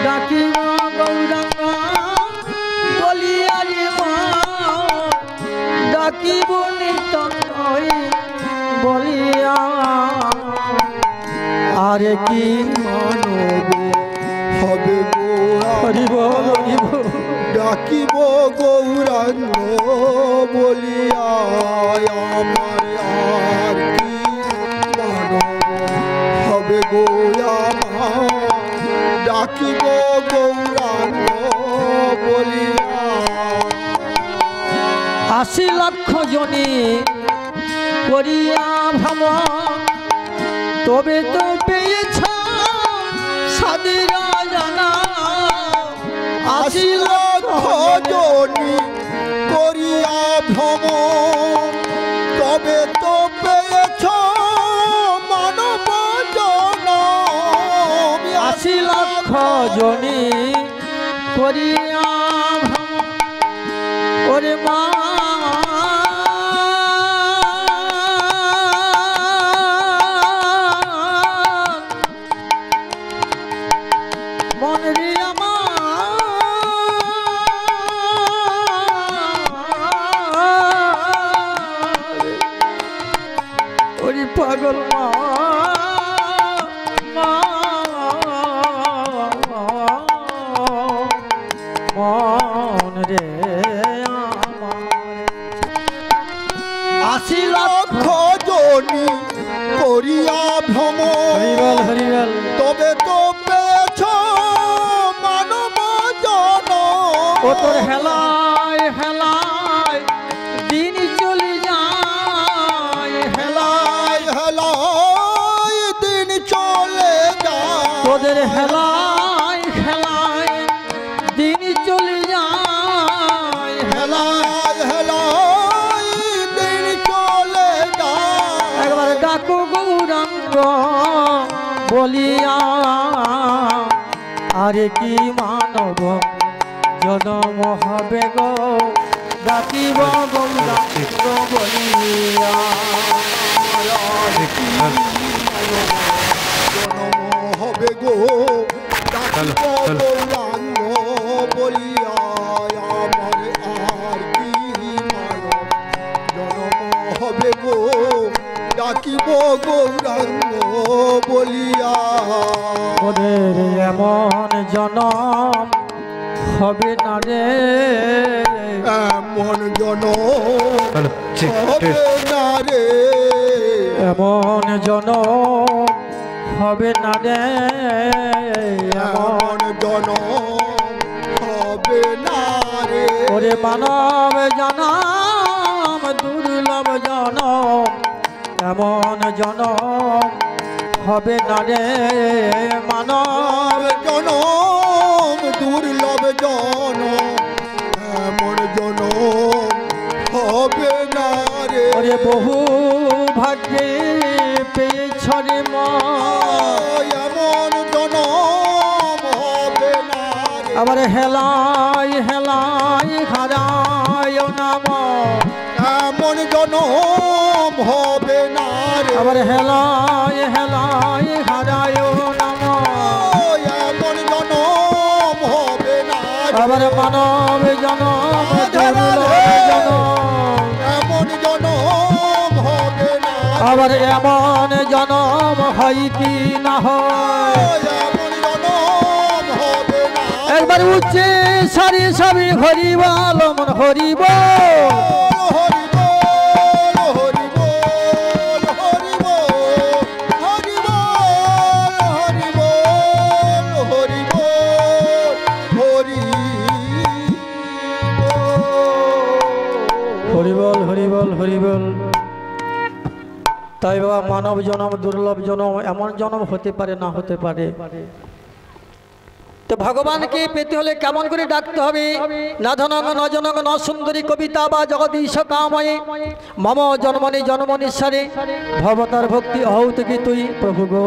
[SPEAKER 1] ডাকিব গৌরাঙ্গ বলিয়া রে মা, ডাকিব নিতাই বলিয়া। আর কি
[SPEAKER 2] মানব হবে গো
[SPEAKER 1] হরিব হরিব,
[SPEAKER 2] ডাকিব গৌরাঙ্গ বলিয়া। আমার আর কি মানব হবে গো আমার, ডাকিব গৌরাঙ্গ বলিয়া।
[SPEAKER 1] ৮০ লক্ষ জনি করিয়া ভ্রমণ, তবে তো পেয়েছ সাদিরা জানা।
[SPEAKER 2] ৮০ লক্ষ জনি করিয়া ভ্রমণ, তবে তো পেয়েছ মানব জনম।
[SPEAKER 1] ৮০ লক্ষ জনি করিয়া ভ্রমণ, ওরে মা মনরে আমার, ওরে পাগল মা মন রে আমার।
[SPEAKER 2] ৮০ লক্ষ জনি করিয়া ভ্রমণ,
[SPEAKER 1] হরিবল হরিবল,
[SPEAKER 2] তবে তো পেয়েছ মানব জনম।
[SPEAKER 1] ও তোর হেলায় হেলায় দিন চলে যায়, হেলায়
[SPEAKER 2] হেলায় দিন চলে যায়,
[SPEAKER 1] তোদের হেলায় হেলায় দিন চলে যায়, হেলায়
[SPEAKER 2] হেলায় দিন চলে যায়।
[SPEAKER 1] একবার ডাকো গৌরাঙ্গ বলিয়া। আরে কি মানব জনম হবে গো, ডাকিব গৌরাঙ্গ বলিয়া।
[SPEAKER 2] জনম হবে গো, ডাকিব গৌরাঙ্গ বলিয়া। আমার আর কি মানব জনম হবে গো, ডাকিব গৌরাঙ্গ বলিয়া।
[SPEAKER 1] ওদের এমন জনম হবে না রে,
[SPEAKER 2] এমন জনম হবে না রে,
[SPEAKER 1] এমন জনম হবে না রে,
[SPEAKER 2] এমন জনম হবে না রে।
[SPEAKER 1] ওরে মানব জনম দুর্লভ জনম, এমন জনম হবে না রে মানব
[SPEAKER 2] জনম দুর্লভ জনম, এমন জনম হবে না রে।
[SPEAKER 1] ওরে বহু ভাগ্যে পেয়েছ রে মা,
[SPEAKER 2] এমন জনম হবে না রে।
[SPEAKER 1] আবার হেলাই হেলাই হারায় নাম,
[SPEAKER 2] এমন জনম হবে না রে।
[SPEAKER 1] আবার হেলাই হেলাই হারায় নাম,
[SPEAKER 2] এমন জনম হবে না রে।
[SPEAKER 1] আবার মানব জনম দুর্লভ জনম,
[SPEAKER 2] এমন জনম
[SPEAKER 1] আবার এমন জনম হয় কি না হয়।
[SPEAKER 2] এমন জনম হবে না রে।
[SPEAKER 1] একবার উচ্চে সারি সাবি হরিবল মন হরিব
[SPEAKER 2] হরি বল হরি বল হরি বল হরি বল হরি বল হরি বল হরি বল।
[SPEAKER 1] হরিবল হরিবল হরিবল। তাই বাবা মানব জনম দুর্লভ জনম, এমন জনম হতে পারে না হতে পারে। তো ভগবানকে পেতে হলে কেমন করে ডাকতে হবে? না ধনং ন জনং ন সুন্দরী কবিতা বা জগদীশ কাময়ে মম জন্মনি জন্মনিশ্বরে ভবতার ভক্তি অহৌত কি তুই। প্রভু গো,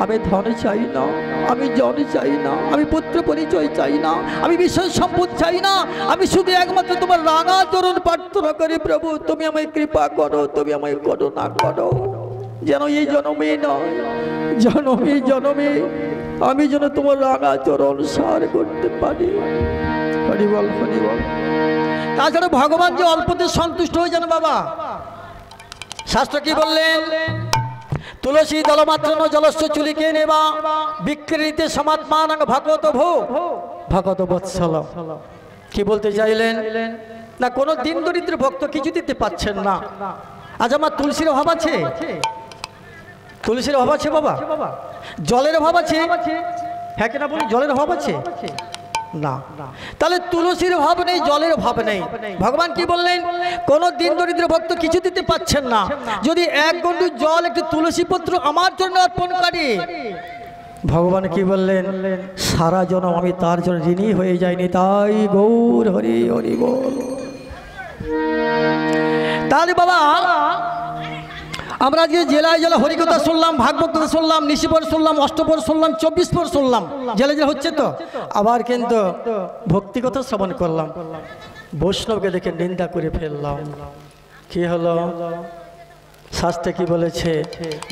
[SPEAKER 1] আমি ধন চাই না, আমি জন চাই না, আমি পুত্র পরিচয় চাই না, আমি বিশেষ সম্পদ চাই না, আমি শুধু একমাত্র তোমার রাঙা চরণ প্রার্থনা করি। প্রভু তুমি আমায় কৃপা করো, তুমি আমায় করুণা করো, যেন এই জন্মে নয় জনমে জনমে আমি যেন তোমার রাঙা চরণ সার করতে পারি। হরিবল হরিবল। তাছাড়া ভগবান যে অল্পতে সন্তুষ্ট হয়ে যান বাবা। শাস্ত্র কি বললেন? তুলসী দলমাত্র জলস্য চুলিকে নেবা বিক্রিতে সমাত্মান ভগত ভো ভগত বৎসল। কি বলতে চাইলেন? না কোনো দিন দরিদ্র ভক্ত কিছু দিতে পাচ্ছেন না। আজ আমার তুলসীর অভাব আছে? তুলসীর অভাব আছে বাবা? জলের অভাব আছে? হ্যাঁ কিনা বলি, জলের অভাব আছে না? তাহলে তুলসীর অভাব নেই, জলের অভাব নেই। ভগবান কি বললেন? কোন দিন দরিদ্র ভক্ত কিছু দিতে পাচ্ছেন না, যদি এক গন্ডু জল একটু তুলসী পত্র আমার জন্য অর্পণ করে, ভগবান কি বললেন? সারা জনম আমি তার জন্য ঋণী হয়ে যাইনি। তাই গৌর হরি হরি বল। তাহলে বাবা আমরা যে জেলায় জেলা হরিকথা শুনলাম, ভাগবত কথা শুনলাম, নিশিপর শুনলাম, অষ্টপর শুনলাম, 24 পর শুনলাম, জেলা জেলা হচ্ছে তো। আবার কিন্তু ভক্তি কথা শ্রবণ করলাম, বৈষ্ণবকে দেখে নিন্দা করে ফেললাম। কি হলো? শাস্ত্রে কি বলেছে?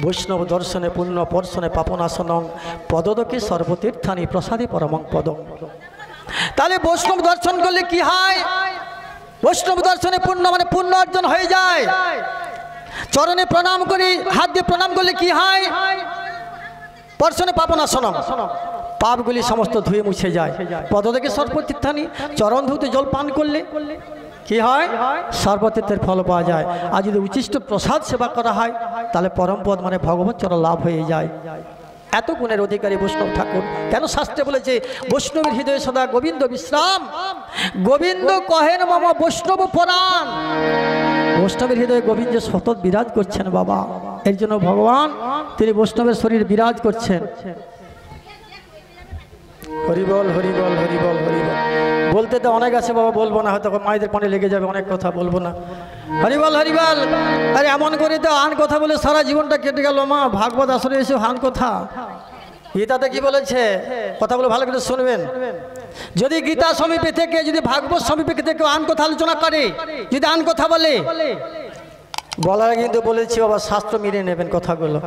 [SPEAKER 1] বৈষ্ণব দর্শনে পুণ্য পর্শনে পাপনাশনং পদদকে সর্বতীর্থানি প্রসাদে পরমং পদম। তাহলে বৈষ্ণব দর্শন করলে কি হয়? বৈষ্ণব দর্শনে পুণ্য মানে পুণ্য অর্জন হয়ে যায়। চরণে প্রণাম করি, হাত দিয়ে প্রণাম করলে কি হয়? পর্শনে পাপনাশনম, পাপগুলি সমস্ত ধুয়ে মুছে যায়। পদদেকে সর্বতীর্থানি, চরণ ধুতে জল পান করলে কি হয়? সর্বতীর্থের ফল পাওয়া যায়। আর যদি উচ্ছিষ্ট প্রসাদ সেবা করা হয় তাহলে পরম পদ মানে ভগবত চরণ লাভ হয়ে যায়। এত গুণের অধিকারী বৈষ্ণব ঠাকুর। কেন শাস্ত্রে বলেছে বৈষ্ণবের হৃদয়ে সদা গোবিন্দ বিশ্রাম, গোবিন্দ কহেন মম বৈষ্ণব পরাণ। বৈষ্ণবের হৃদয়ে গোবিন্দ সতত বিরাজ করছেন বাবা। এর জন্য ভগবান তিনি বৈষ্ণবের শরীর বিরাজ করছেন। হরিবল হরিবল হরিবল হরিবল। বলতে তো অনেক আছে বাবা, বলবো না, হয়তো মায়েদের পানে লেগে যাবে, অনেক কথা বলবো না। হরিবল হরিবল। আরে এমন করে তো আন কথা বলে সারা জীবনটা কেটে গেল মা। ভাগবত আসরে এসে হান কথা। গীতাতে কি বলেছে? কথাগুলো ভালো করে শুনবেন। যদি গীতা সমীপে থেকে, যদি ভাগবত সমীপে থেকে কেউ আন কথা আলোচনা করে, যদি আন কথা বলে, বলার কিন্তু বলেছি বাবা শাস্ত্র মেনে নেবেন কথাগুলো।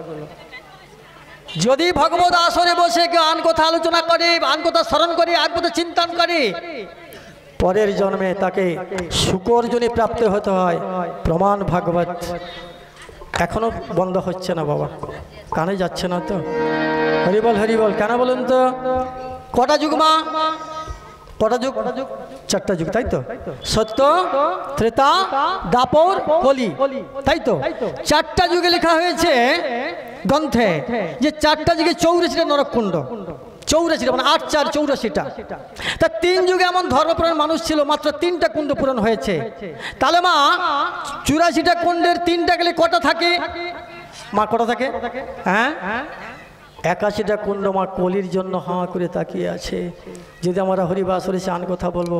[SPEAKER 1] যদি ভগবত আসরে বসে কেউ আন কথা আলোচনা করে, আন কথা স্মরণ করে, আন কথা চিন্তন করে, পরের জন্মে তাকে শুকর্জনী প্রাপ্ত হতে হয়। প্রমাণ ভাগবত। এখনো বন্ধ হচ্ছে না বাবা, কানে যাচ্ছে না তো। হরিবল হরিবল। কেন বলুন তো? কটা যুগ মা? কটা যুগ? 4টা যুগ, তাই তো? সত্য, ত্রেতা, দাপর, কলি, তাই তো? 4টা যুগে লেখা হয়েছে গ্রন্থে যে 4টা যুগে 84টা নরককুণ্ড। 84 মানে 8 4 84টা। তা 3 যুগে এমন ধর্মপ্রাণ মানুষ ছিল, মাত্র 3টা কুণ্ড পূরণ হয়েছে। তাহলে মা 84টা কুণ্ডের 3টা গেলে কটা থাকে মা? কটা থাকে? হ্যাঁ, 81টা কুণ্ড মা কলির জন্য হাঁ করে তাকিয়ে আছে। যদি আমরা হরিবাসরে চান কথা বলবো,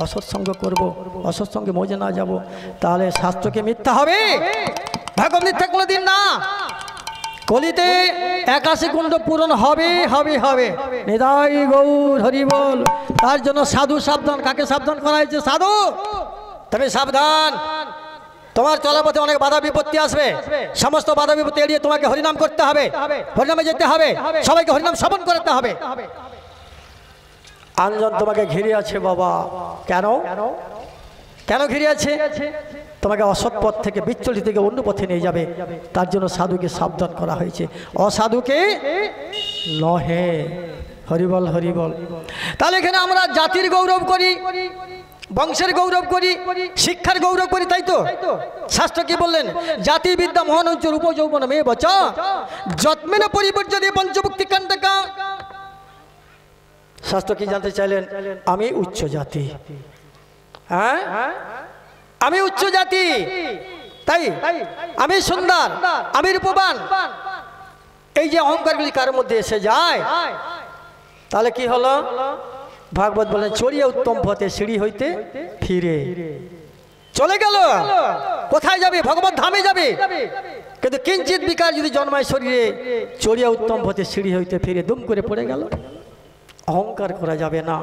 [SPEAKER 1] অসৎসঙ্গ করব, অসৎসঙ্গে মজে না যাব, তাহলে শাস্ত্রকে মিথ্যা হবে, ভাগবত মিথ্যা কোনোদিন না। কলিতে 81 কুণ্ড পূরণ হবে হবে হবে। নিতাই গৌর হরিবল। তার জন্য সাধু সাবধান। কাকে সাবধান করা হয়েছে? সাধু তবে সাবধান। তোমার চলাপথে অনেক বাধা বিপত্তি আসবে, সমস্ত বাধা বিপত্তি এড়িয়ে তোমাকে হরিনাম করতে হবে, হরিনামে যেতে হবে, সবাইকে হরিনাম শ্রবণ করতে হবে। আনজন তোমাকে ঘিরে আছে বাবা। কেন? কেন ঘিরে আছে? তোমাকে অসৎ পথ থেকে বিচলিত থেকে অন্য পথে নিয়ে যাবে, তার জন্য সাধুকে সাবধান করা হয়েছে, অসাধুকে নহে। হরিবল হরিবল। তাহলে এখানে আমরা জাতির গৌরব করি, বংশের গৌরব করি, শিক্ষার গৌরব করি, তাই তো? শাস্ত্র কি বললেন? জাতি বিদ্যা মহান রূপ যৌবন মে বচ যত্মেন পরিবর্যদে পঞ্চভুক্তি কাণ্ডকা। শাস্ত্র কি জানতে চাইলেন? আমি উচ্চ জাতি, হ্যাঁ আমি উচ্চ জাতি, তাই আমি সুন্দর, আমি রূপবান। এই যে অহংকারগুলি কার মধ্যে এসে যায়, তাহলে কি হলো? ভাগবত বলেন চড়িয়া উত্তম পথে সিঁড়ি হইতে ফিরে চলে গেল। কোথায় যাবে? ভগবত ধামে যাবে। কিন্তু কিঞ্চিত বিকার যদি জন্মায় শরীরে, চড়িয়া উত্তম পথে সিঁড়ি হইতে ফিরে দুম করে পড়ে গেল। অহংকার করা যাবে না।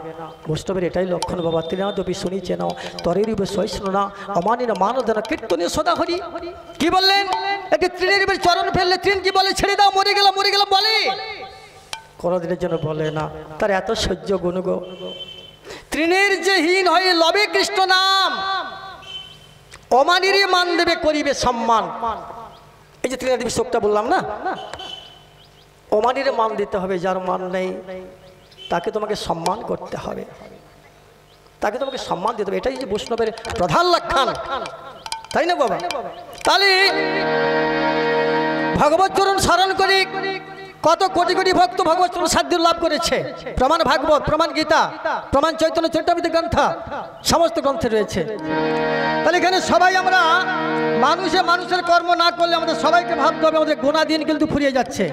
[SPEAKER 1] বৈষ্ণবের এটাই লক্ষণ বাবা। ত্রিনাদপি শুনিছে না তরেরূপে সহিষ্ণু না অমানিনা মানদানা কীর্তনীয় সদা হরি। কি বললেন? একটি তৃণের উপর চরণ ফেললে তৃণ কি বলে? ছেড়ে দাও, মরে গেলাম মরে গেলাম বলে? কোনদিনের জন্য বলে না। তার এত সহ্য গুণগ। তৃণের যে হীন হয়ে লবে কৃষ্ণ নাম, অমানিরে মান দেবে করিবে সম্মান। এই যে ত্রিনাদেবী শ্লোকটা বললাম না, অমানিরে মান দিতে হবে। যার মান নেই তাকে তোমাকে সম্মান করতে হবে, তাকে তোমাকে সম্মান দিতে হবে। এটাই যে বৈষ্ণবের প্রধান লক্ষণ, তাই না বাবা? তাহলে ভগবত চরণ স্মরণ করে কত কোটি কোটি ভক্ত ভগবত চরণ সাধ্য লাভ করেছে। প্রমাণ ভাগবত, প্রমাণ গীতা, প্রমাণ চৈতন্য চরিতামৃত গ্রন্থ, সমস্ত গ্রন্থে রয়েছে। তাহলে এখানে সবাই আমরা মানুষের কর্ম না করলে আমাদের সবাইকে ভাবতে হবে আমাদের গোনা দিন কিন্তু ফুরিয়ে যাচ্ছে।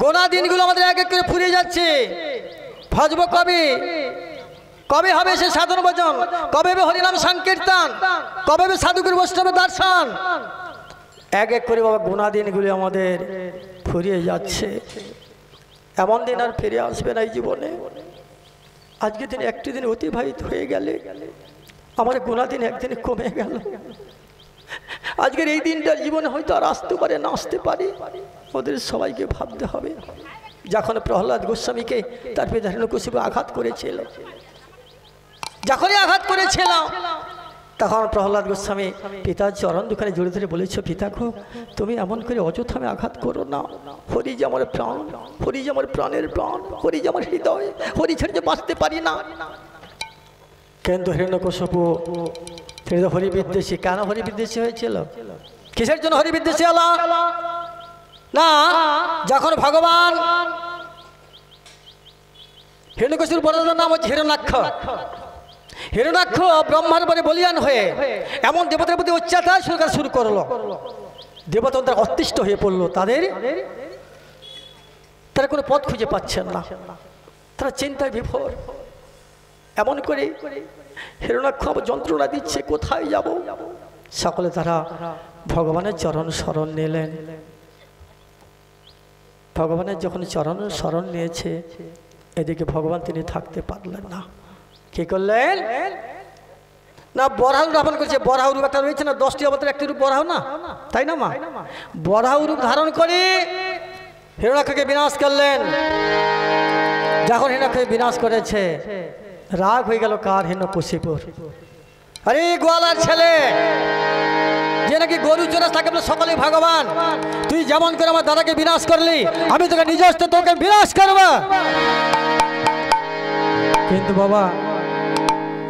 [SPEAKER 1] গোনা দিনগুলো আমাদের এক এক করে ফুরিয়ে যাচ্ছে। ভজব কবে কবে হবে সে সাধন ভজন? কবে হবে হরিনাম সংকীর্তন? কবে হবে সাধুগুরু বৈষ্ণবের দর্শন? এক এক করে বাবা গোনা দিনগুলি আমাদের ফুরিয়ে যাচ্ছে। এমন দিন আর ফিরে আসবে না এই জীবনে। আজকে দিন একটি দিন অতিবাহিত হয়ে গেলে আমার গোনা দিন একদিন কমে গেল। আজকের এই দিনটার জীবনে হয়তো আর আসতে পারে, না আসতে পারে। ওদের সবাইকে ভাবতে হবে। যখন প্রহ্লাদ গোস্বামীকে তার পিতা হিরণ্যকশিপু আঘাত করেছিল, যখনই আঘাত করেছিল তখন প্রহ্লাদ গোস্বামী পিতার চরণ দুখানে জড়িয়ে ধরে বলেছ, পিতা গো তুমি এমন করে অযথামে আঘাত করো না। হরি যে আমার প্রাণ, হরি যে আমার প্রাণের প্রাণ, হরি যে আমার হৃদয়, হরি ছেড়ে যে বাঁচতে পারি না। কিন্তু হিরণ্যকশিপু হরি বিদ্বেষী। কেন হরি বিদ্বেষী হয়েছিল? কিসের জন্য হরি বিদ্বেষী হলো? না, যখন ভগবান হিরণ্যকশিপুর বড় নাম হচ্ছে হিরণ্যাক্ষ। হিরণ্যাক্ষ ব্রহ্মার পরে বলিয়ান হয়ে এমন দেবতার প্রতি অত্যাচার শুরু করলো, দেবতা তারা অতিষ্ঠ হয়ে পড়লো। তারা কোনো পথ খুঁজে পাচ্ছেন না, তারা চিন্তায় বিভোর। এমন করে হিরণ্যাক্ষ যন্ত্রণা দিচ্ছে, কোথায় যাব? সকলে তারা ভগবানের চরণ শরণ নিলেন। ভগবানের যখন চরণ শরণ নিয়েছে, এদিকে ভগবান তিনি থাকতে পারলেন না। কি করলেন? না বরাহ ধারণ করেছে। বরাহ রূপ একটা রয়েছে না, 10টি অবতার একটি রূপ বরাহ না, তাই না মা? বরাহ রূপ ধারণ করে হিরণ্যাক্ষকে বিনাশ করলেন। যখন হিরণ্যাক্ষকে বিনাশ করেছে, রাগ হয়ে গেল কার? হিরণ্যকশিপুর। আরে গোয়ালার ছেলে, যে নাকি গরু চোরা থাকে বলে সকলে ভগবান, তুই যেমন করে আমার দাদাকে বিনাশ করলি, আমি তোকে নিজস্ব তোকে বিনাশ করবো। কিন্তু বাবা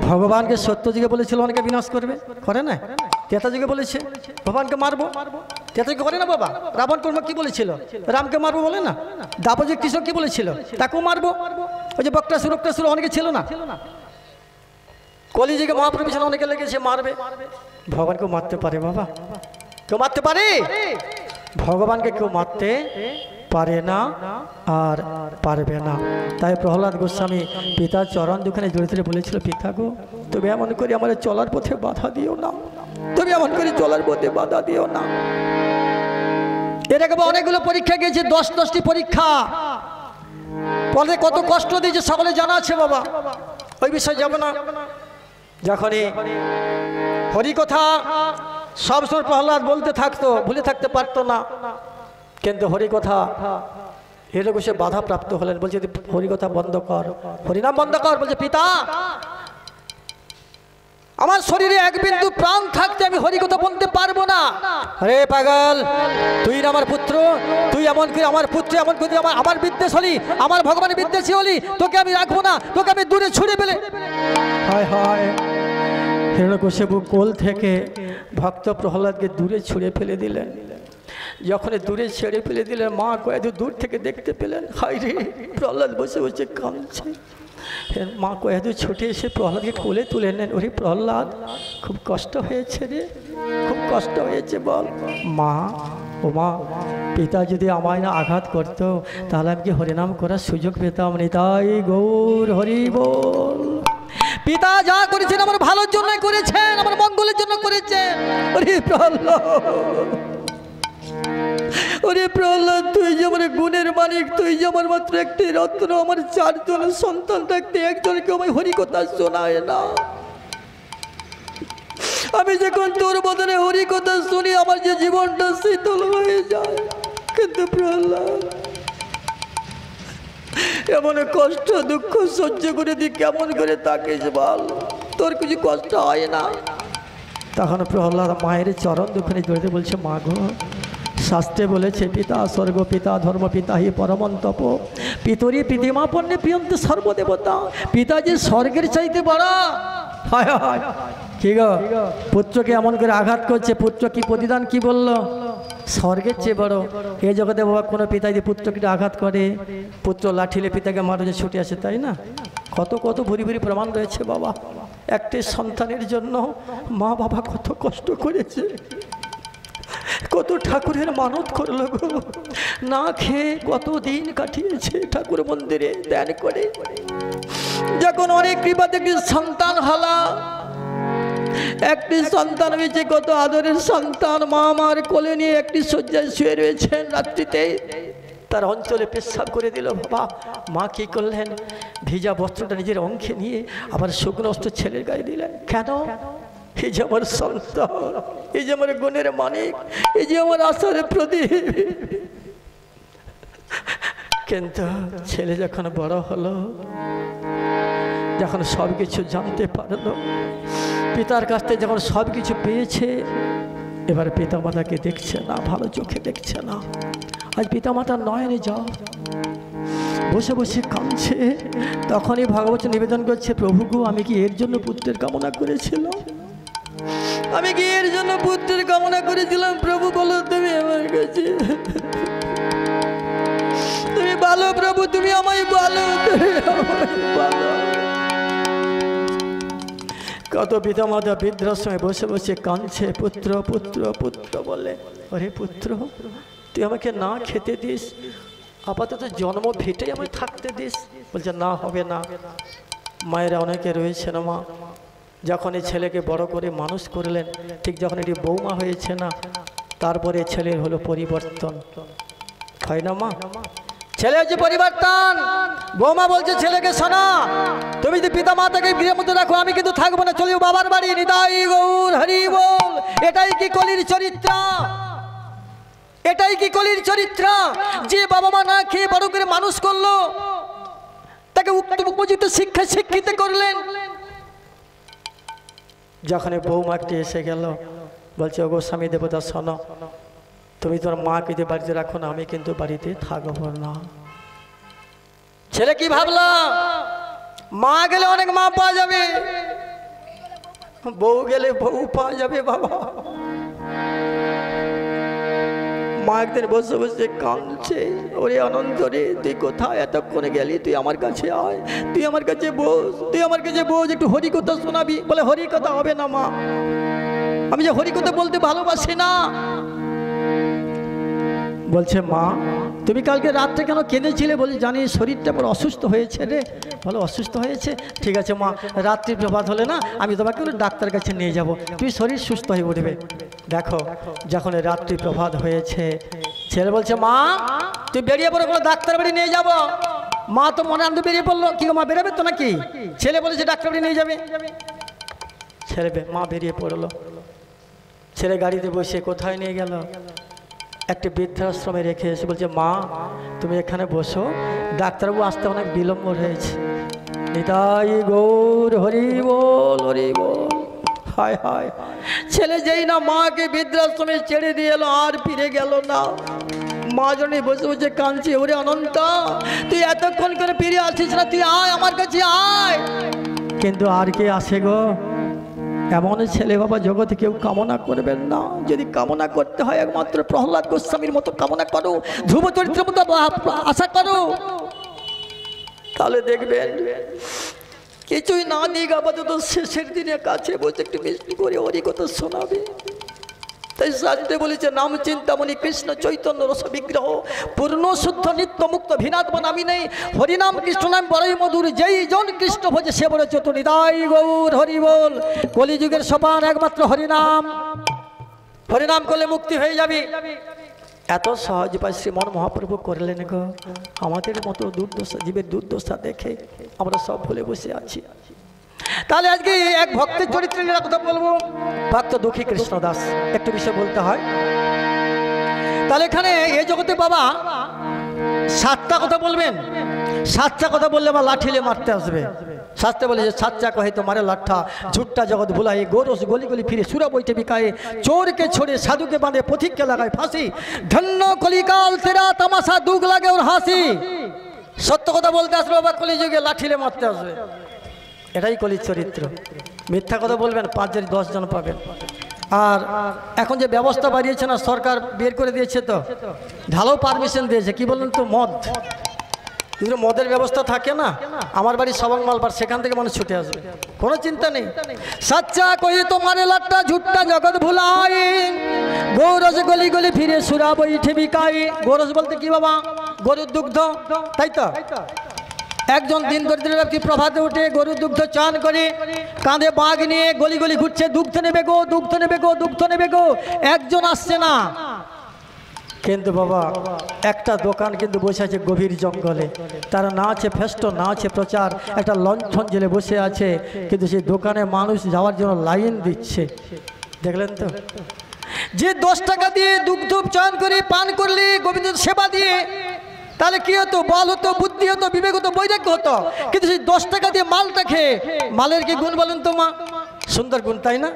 [SPEAKER 1] ভগবানকে সত্য যুগে বলেছিল অনেকে বিনাশ করবে, করে না? তেতা যুগে বলেছে ভগবানকে মারবো, তেতা যুগে করে না বাবা? রাবণ কর্ম কি বলেছিল? রামকে মারবো বলে না? দাপজে কৃষক কি বলেছিল? তাকেও মারবো। ওই যে বক্টাসুর অনেকে ছিল না? কলিযুগে মহাপ্রভু পিছনে অনেকে লেগেছে মারবে। ভগবানকেও মারতে পারে বাবা? কেউ মারতে পারে? ভগবানকে কেউ মারতে পারে না আর পারবে না। তাই প্রহ্লাদ গোস্বামী পিতার চরণ দুখানে জড়িয়ে ধরে বলেছিল, পিতা গো তুমি এমন করে আমার চলার পথে বাধা দিও না, তুমি এমন করে চলার পথে বাধা দিও না। এর আগে অনেকগুলো পরীক্ষা গিয়েছে, 10টি পরীক্ষা, পরে কত কষ্ট দিয়েছে সকলে জানা আছে বাবা, ওই বিষয়ে যাব না। যখনই হরি কথা সবসময় প্রহ্লাদ বলতে থাকতো, ভুলে থাকতে পারতো না, কিন্তু হরি কথা হিরণ্যকশিপু বাধা প্রাপ্ত হলেন। বলছে হরি কথা বন্ধ কর, হরিনাম বন্ধ কর। বলছে পিতা আমার শরীরে এক বিন্দু প্রাণ থাকতে আমি হরি কথা বলতে পারবো না। আরে পাগল, তুই না আমার পুত্র, তুই এমন করে আমার পুত্র এমন করে আমার বিদ্বেষ হলি, আমার ভগবানের বিদ্বেষী হলি, তোকে আমি রাখবো না, তোকে আমি দূরে ছুড়ে ফেলে। হায় হায়, হিরণ্যকশিপু কোল থেকে ভক্ত প্রহ্লাদকে দূরে ছুঁড়ে ফেলে দিলেন। যখন দূরে ছেড়ে ফেলে দিলেন, মা কয়েক দূর থেকে দেখতে পেলেন। হায় রে, প্রহ্লাদ বসে বসে কাঁদছে। মা কয়েক ছুটে এসে প্রহ্লাদকে কোলে তুলে নেন। ওরে প্রহ্লাদ, খুব কষ্ট হয়েছে রে, খুব কষ্ট হয়েছে বল। মা, ও মা, পিতা যদি আমায় না আঘাত করতো তাহলে আমি কি হরিনাম করার সুযোগ পেতাম? নিতাই গৌর হরি বল। পিতা যা করেছেন আমার ভালোর জন্য করেছেন, আমার মঙ্গলের জন্য করেছেন। ওরে প্রহ্লাদ, ওরে প্রহ্লাদ, তুই যে আমার গুণের মালিক, তুই যে আমার মাত্র একটি রত্ন, আমার 4 জন সন্তান থাকতে একজনকে আমার হরি কথা শোনায় না। আমি যখন তোর বদলে হরি কথা শুনি আমার যে জীবনটা শীতল হয়ে যায়। কিন্তু প্রহ্লাদ, এমন কষ্ট দুঃখ সহ্য করে দি কেমন করে থাকিস বল? তোর কিছু কষ্ট হয় না? তখন প্রহ্লাদ মায়ের চরণ দুখানে জড়িয়ে বলছে, মা গো, শাস্ত্রে বলেছে পিতা স্বর্গ, পিতা ধর্ম, পিতা হি পরমং তপ, পিতরি প্রীতিমা পণ্যে প্রিয়ন্তে সর্বদেবতা। পিতা যে স্বর্গের চাইতে বড়। হায় হায়, কি গো, পুত্রকে এমন করে আঘাত করছে, পুত্র কি প্রতিদান কি বলল? স্বর্গের চেয়ে বড়। এই জগতে বাবা কোনো পিতা যদি পুত্রকে আঘাত করে, পুত্র লাঠিলে পিতাকে মারতে ছুটে আসে, তাই না? কত কত ভরি ভরি প্রমাণ রয়েছে বাবা। একটি সন্তানের জন্য মা বাবা কত কষ্ট করেছে, কত ঠাকুরের মানত করলো গো, না খেয়ে কত দিন কাটিয়েছে ঠাকুর মন্দিরে ধ্যান করে। যখন অনেক কৃপা থেকে সন্তান হলা, একটি সন্তান হয়েছে, কত আদরের সন্তান, মা আমার কোলে নিয়ে একটি শয্যায় শুয়ে রয়েছেন। রাত্রিতে তার অঞ্চলে পেশাব করে দিল। বাবা, মা কি করলেন? ভিজা বস্ত্রটা নিজের অঙ্কে নিয়ে আবার শুকনো অস্ত্র ছেলের গায়ে দিলেন। কেন? এই যে আমার সন্তান, এই যে আমার গুণের মানিক, এই যে আমার আশার প্রদীপ। কিন্তু ছেলে যখন বড় হলো, যখন সব কিছু জানতে পারলো, পিতার কাছ থেকে যখন সব কিছু পেয়েছে, এবার পিতা মাতাকে দেখছে না, ভালো চোখে দেখছে না। আজ পিতা মাতার নয়নে যাও, বসে বসে কাঁদছে। তখনই ভাগবত নিবেদন করছে, প্রভু গো, আমি কি এর জন্য পুত্রের কামনা করেছিলাম? আমি কি এর জন্য পুত্রের কামনা করেছিলাম? প্রভু বলো তুমি আমার কাছে, তুমি ভালো প্রভু, তুমি আমায় ভালো, তুমি আমায় ভালো। কত পিতা মাতা বৃদ্ধাশ্রমে বসে বসে কাঁদছে, পুত্র পুত্র পুত্র বলে। ওরে পুত্র, তুই আমাকে না খেতে দিস, আপাতত জন্ম ভিটে আমায় থাকতে দিস। বলছে না, হবে না। মায়েরা অনেকে রয়েছে না মা, যখন এই ছেলেকে বড় করে মানুষ করলেন, ঠিক যখন এটি বৌমা হয়েছে না, তারপরে ছেলের হলো পরিবর্তন, হয় না মা? ছেলে হচ্ছে পরিবর্তন। বৌমা বলছে ছেলেকে, শোনা, তুমি যদি পিতা মাতাকে গৃহের মধ্যে রাখো, আমি কিন্তু থাকবো না, চলিও বাবার বাড়ি। নিতাই গৌর হরি বল। এটাই কি কলির চরিত্র? এটাই কি কলির চরিত্র? যে বাবা মা না খেয়ে বড় করে মানুষ করলো, তাকে উপযুক্ত শিক্ষা শিক্ষিত করলেন। যখন বৌমা একটি এসে গেল, বলছে ওগো স্বামী দেবতা, শোনো, তুমি তোমার মাকে যে বাড়িতে রাখো না, আমি কিন্তু বাড়িতে থাকবো না। ছেলে কি ভাবলা? মা গেলে অনেক মা পাওয়া যাবে, বউ গেলে বউ পাওয়া যাবে। বাবা, মা একদিন বসে বসে কাঁদছে, ওরে অনন্ত রে, তুই কোথায়? এতক্ষণে গেলি, তুই আমার কাছে আয়, তুই আমার কাছে বস, তুই আমার কাছে বস, একটু হরি কথা শোনাবি। বলে হরি কথা হবে না মা, আমি যে হরি কথা বলতে ভালোবাসি না। বলছে মা, তুমি কালকে রাত্রে কেন কেঁদেছিলে? বলে জানি শরীরটা বড় অসুস্থ হয়েছে রে। বলো অসুস্থ হয়েছে? ঠিক আছে মা, রাত্রি প্রভাত হলে না আমি তোমাকে ডাক্তার কাছে নিয়ে যাব, তুই শরীর সুস্থ হয়ে উঠবে। দেখো, যখন রাত্রি প্রভাত হয়েছে, ছেলে বলছে মা তুই বেরিয়ে পড়ো, কোনো ডাক্তার বাড়ি নিয়ে যাব। মা তো মনে আনতে বেরিয়ে পড়লো। কি গো মা, বেরোবে তো নাকি? ছেলে বলেছে ডাক্তার বাড়ি নিয়ে যাবে। ছেলে মা বেরিয়ে পড়লো। ছেলে গাড়িতে বসে কোথায় নিয়ে গেল? একটি বৃদ্ধাশ্রমে রেখে এসে বলছে মা তুমি এখানে বসো, ডাক্তারবাবু আসতে অনেক বিলম্ব হয়েছে। নিতাই গৌর হরি বল, হরি বল। হায় হায়, ছেলে যেই না মাকে বৃদ্ধাশ্রমে ছেড়ে দিয়ে এলো আর ফিরে গেল না। মা জনে বসে বসে কাঁদছে, ওরে অনন্ত তুই এতক্ষণ করে ফিরে আসিস না, তুই আয় আমার কাছে আয়। কিন্তু আর কে আসে গো? এমন ছেলে বাবা জগতে কেউ কামনা করবেন না। যদি কামনা করতে হয় একমাত্র প্রহ্লাদ গোস্বামীর মতো কামনা করো, ধ্রুব চরিত্রের মতো আশা করো, তাহলে দেখবেন কিছুই না দিক আপাতত শেষের দিনে কাছে বসে একটু মিষ্টি করে হরি কথা শোনাবে। তাই শাস্ত্রে বলেছে নাম চিন্তামণি কৃষ্ণ চৈতন্য রস বিগ্রহ, পূর্ণ শুদ্ধ নিত্য মুক্ত ভিনাত্মা নামই নেই। হরিনাম কৃষ্ণ নাম বড়ই মধুর, যেই জন কৃষ্ণ ভোজে সে বড় চতুর। নিতাই গৌর হরি বল। কলিযুগের সোপান একমাত্র হরিনাম। হরিনাম করলে মুক্তি হয়ে যাবে। এত সহজ উপায় শ্রীমন মহাপ্রভু করলেন গো। আমাদের মতো দুর্দশা, জীবের দুর্দশা দেখে আমরা সব ভুলে বসে আছি। তাহলে আজকে এক ভক্তের চরিত্রে কথা বলবো, ভক্ত দুঃখী কৃষ্ণদাস। একটু বিষয় বলতে হয়। তাহলে এখানে এই জগতে বাবা 7টা কথা বলবেন। 7টা কথা বললে আবার লাঠিলে মারতে আসবে। শাস্ত্রে বলে যে সাচ্চা কহে তো মারে লাঠা, ঝুট্টা জগৎ ভুলাই, গোরস গলি গলি ফিরে সুরা বইটে বিকায়ে, চোরকে ছোড়ে সাধুকে বাঁধে পথিককে লাগায় ফাঁসি, ধন্য কলিকাল তেরা তামাশা দুগ লাগে ওর হাসি। সত্য কথা বলতে আসবে বাবা, কলিযুগে লাঠিলে মারতে আসবে। এটাই কলির চরিত্র। মিথ্যা কথা বলবেন 5 জন 10 জন পাবেন। আর এখন যে ব্যবস্থা বাড়িয়েছে না সরকার, বের করে দিয়েছে তো, ঢালাও পারমিশন দিয়েছে। কি বলুন তো, মদ, মদের ব্যবস্থা থাকে না, আমার বাড়ি সবাং মালবার, সেখান থেকে মানুষ ছুটে আসবে, কোনো চিন্তা নেই। সাচ্চা কই তোমারে লাট্টা ঝুট্টা জগৎ ভুলাই, গৌরস গলি গলি ফিরে সুরা বইঠে বিকাই। গৌরস বলতে কি বাবা? গরুর দুগ্ধ, তাই তো? একজন দিন দরিদ্র ব্যক্তি প্রভাতে উঠে গরুর দুগ্ধ চান করে, কাঁধে বাঘ নিয়ে গলি গলি ঘুরছে, দুগ্ধ নেবে গো, দুগ্ধ নেবে গো, দুগ্ধ নেবে গো। একজন আসছে না। কিন্তু বাবা একটা দোকান কিন্তু বসে আছে গভীর জঙ্গলে, তারা না আছে ফেস্টো, না আছে প্রচার, একটা লণ্ঠন জেলে বসে আছে, কিন্তু সেই দোকানে মানুষ যাওয়ার জন্য লাইন দিচ্ছে। দেখলেন তো? যে 10 টাকা দিয়ে দুগ্ধ চান করে পান করলে গোবিন্দ সেবা দিয়ে, তাহলে কি হতো? বল হতো, বুদ্ধি হতো, বিবেক হতো, বৈরাগ্য হতো। কিন্তু সেই 10 টাকা দিয়ে মালটা খেয়ে, মালের কি গুণ বলেন তো মা? সুন্দর গুণ, তাই না?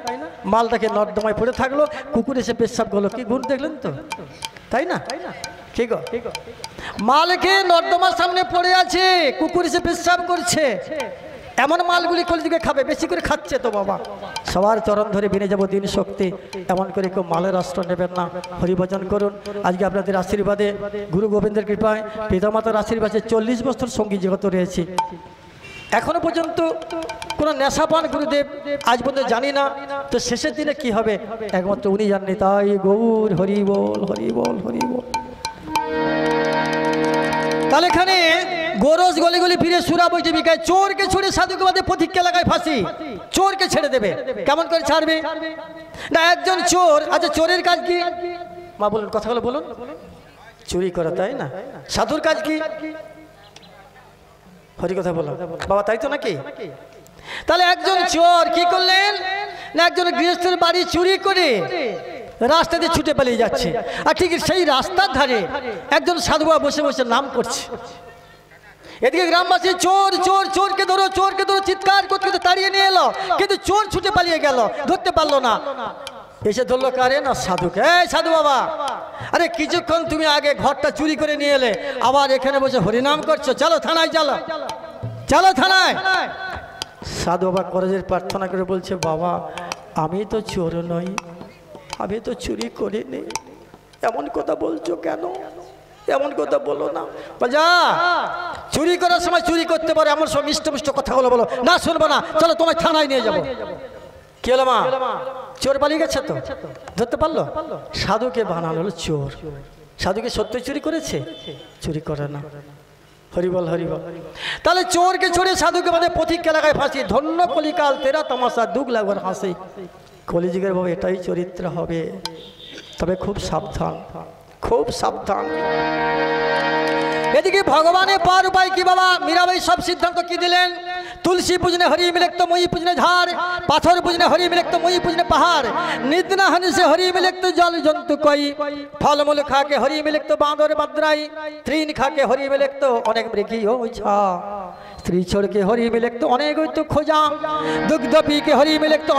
[SPEAKER 1] মালটাকে নর্দমায় পড়ে থাকলো, কুকুর এসে পেশাব করলো, কি গুণ দেখলেন তো, তাই না? ঠিক মালকে নর্দমার সামনে পড়ে আছে, কুকুর এসে পেশাব করছে, এমন মালগুলি কলিযুগে খাবে, বেশি করে খাচ্ছে তো বাবা। সবার চরণ ধরে বিনে যাব দিন শক্তি, এমন করে কেউ মালের আশ্রয় নেবেন না। হরিভজন করুন। আজকে আপনাদের আশীর্বাদে, গুরু গোবিন্দের কৃপায়, পিতামাতার আশীর্বাদে 40 বছর সঙ্গী জগত রয়েছি। এখনো পর্যন্ত কোনো নেশাপান গুরুদেব আজ পর্যন্ত জানি না। তো শেষের দিনে কি হবে একমাত্র উনি জানেন। তাই গৌর হরি বল, হরি বল, হরি বল। তাহলে এখানে গোরস গলি গলি ফিরে সুরা বইটে বিকায়, চোরকে ছুড়ে সাধুকে বাঁধে পথিককে লাগায় ফাঁসি। চোরকে ছেড়ে দেবে, কেমন করে ছাড়বে? না একজন চোর, আচ্ছা চোরের কাজ কি মা বলুন, কথাগুলো বলুন। চুরি করা, তাই না? সাধুর কাজ কি? হরি কথা বলো বাবা, তাই তো নাকি? তাহলে একজন চোর কি করলেন না, একজন গৃহস্থের বাড়ি চুরি করে রাস্তা দিয়ে ছুটে পালিয়ে যাচ্ছে, আর ঠিক সেই রাস্তার ধারে একজন সাধুয়া বসে বসে নাম করছে। এদিকে গ্রামবাসী চোর চোর, চোরকে ধরো, চোরকে ধরো চিৎকার করতে করতে তাড়িয়ে নিয়ে এলো, কিন্তু চোর ছুটে পালিয়ে গেল, ধরতে পারলো না। এসে ধরলো কারে? না সাধুকে। এই সাধু বাবা, আরে কিছুক্ষণ তুমি আগে ঘরটা চুরি করে নিয়ে এলে, আবার এখানে বসে হরিনাম করছো, চলো থানায়, চলো চলো থানায়। সাধু বাবা কলেজের প্রার্থনা করে বলছে, বাবা আমি তো চোর নই, আমি তো চুরি করিনি। এমন কথা বলছো কেন? এমন কথা বলো না। যা চুরি করার সময় চুরি করতে পারো, এমন সব মিষ্ট মিষ্ট কথাগুলো বলো না, শুনবো না, চলো তোমায় থানায় নিয়ে যাবো। কি হলো মা? চোর পালিয়ে গেছে তো, ধরতে পারলো? সাধুকে বানানো হলো চোর। সাধুকে সত্যি চুরি করেছে? চুরি করে না। হরিবল, হরিবল। তাহলে চোরকে ছড়ে সাধুকে বাঁধে পথিককে লাগায় ফাঁসি, ধন্য কলিকাল তেরা তামাশা দুগ লাগবার হাসি। কলিযুগের বাবা এটাই চরিত্র হবে, তবে খুব সাবধান, খুব সাবধান। এদিকে ভগবানের পার উপায় কি বাবা? মীরাবাই সব সিদ্ধান্ত কি দিলেন? তুলসী पूजने हरि मिलक तो मुई पूजने झार, पाथर पूजने हरि मिलक तो मुई पूजने पहाड़, निद्रा हनि से हरि मिलक तो जल जंतु कोई, फल मूल खा के हरि मिलक तो बांदर बद्राई, तृण खा के हरि मिलक तो अनेक मृगी हो छा, स्त्री छोड़ के हरि मिलक तो अनेक तो खोजा, दुग्ध पी के हरि मिलक तो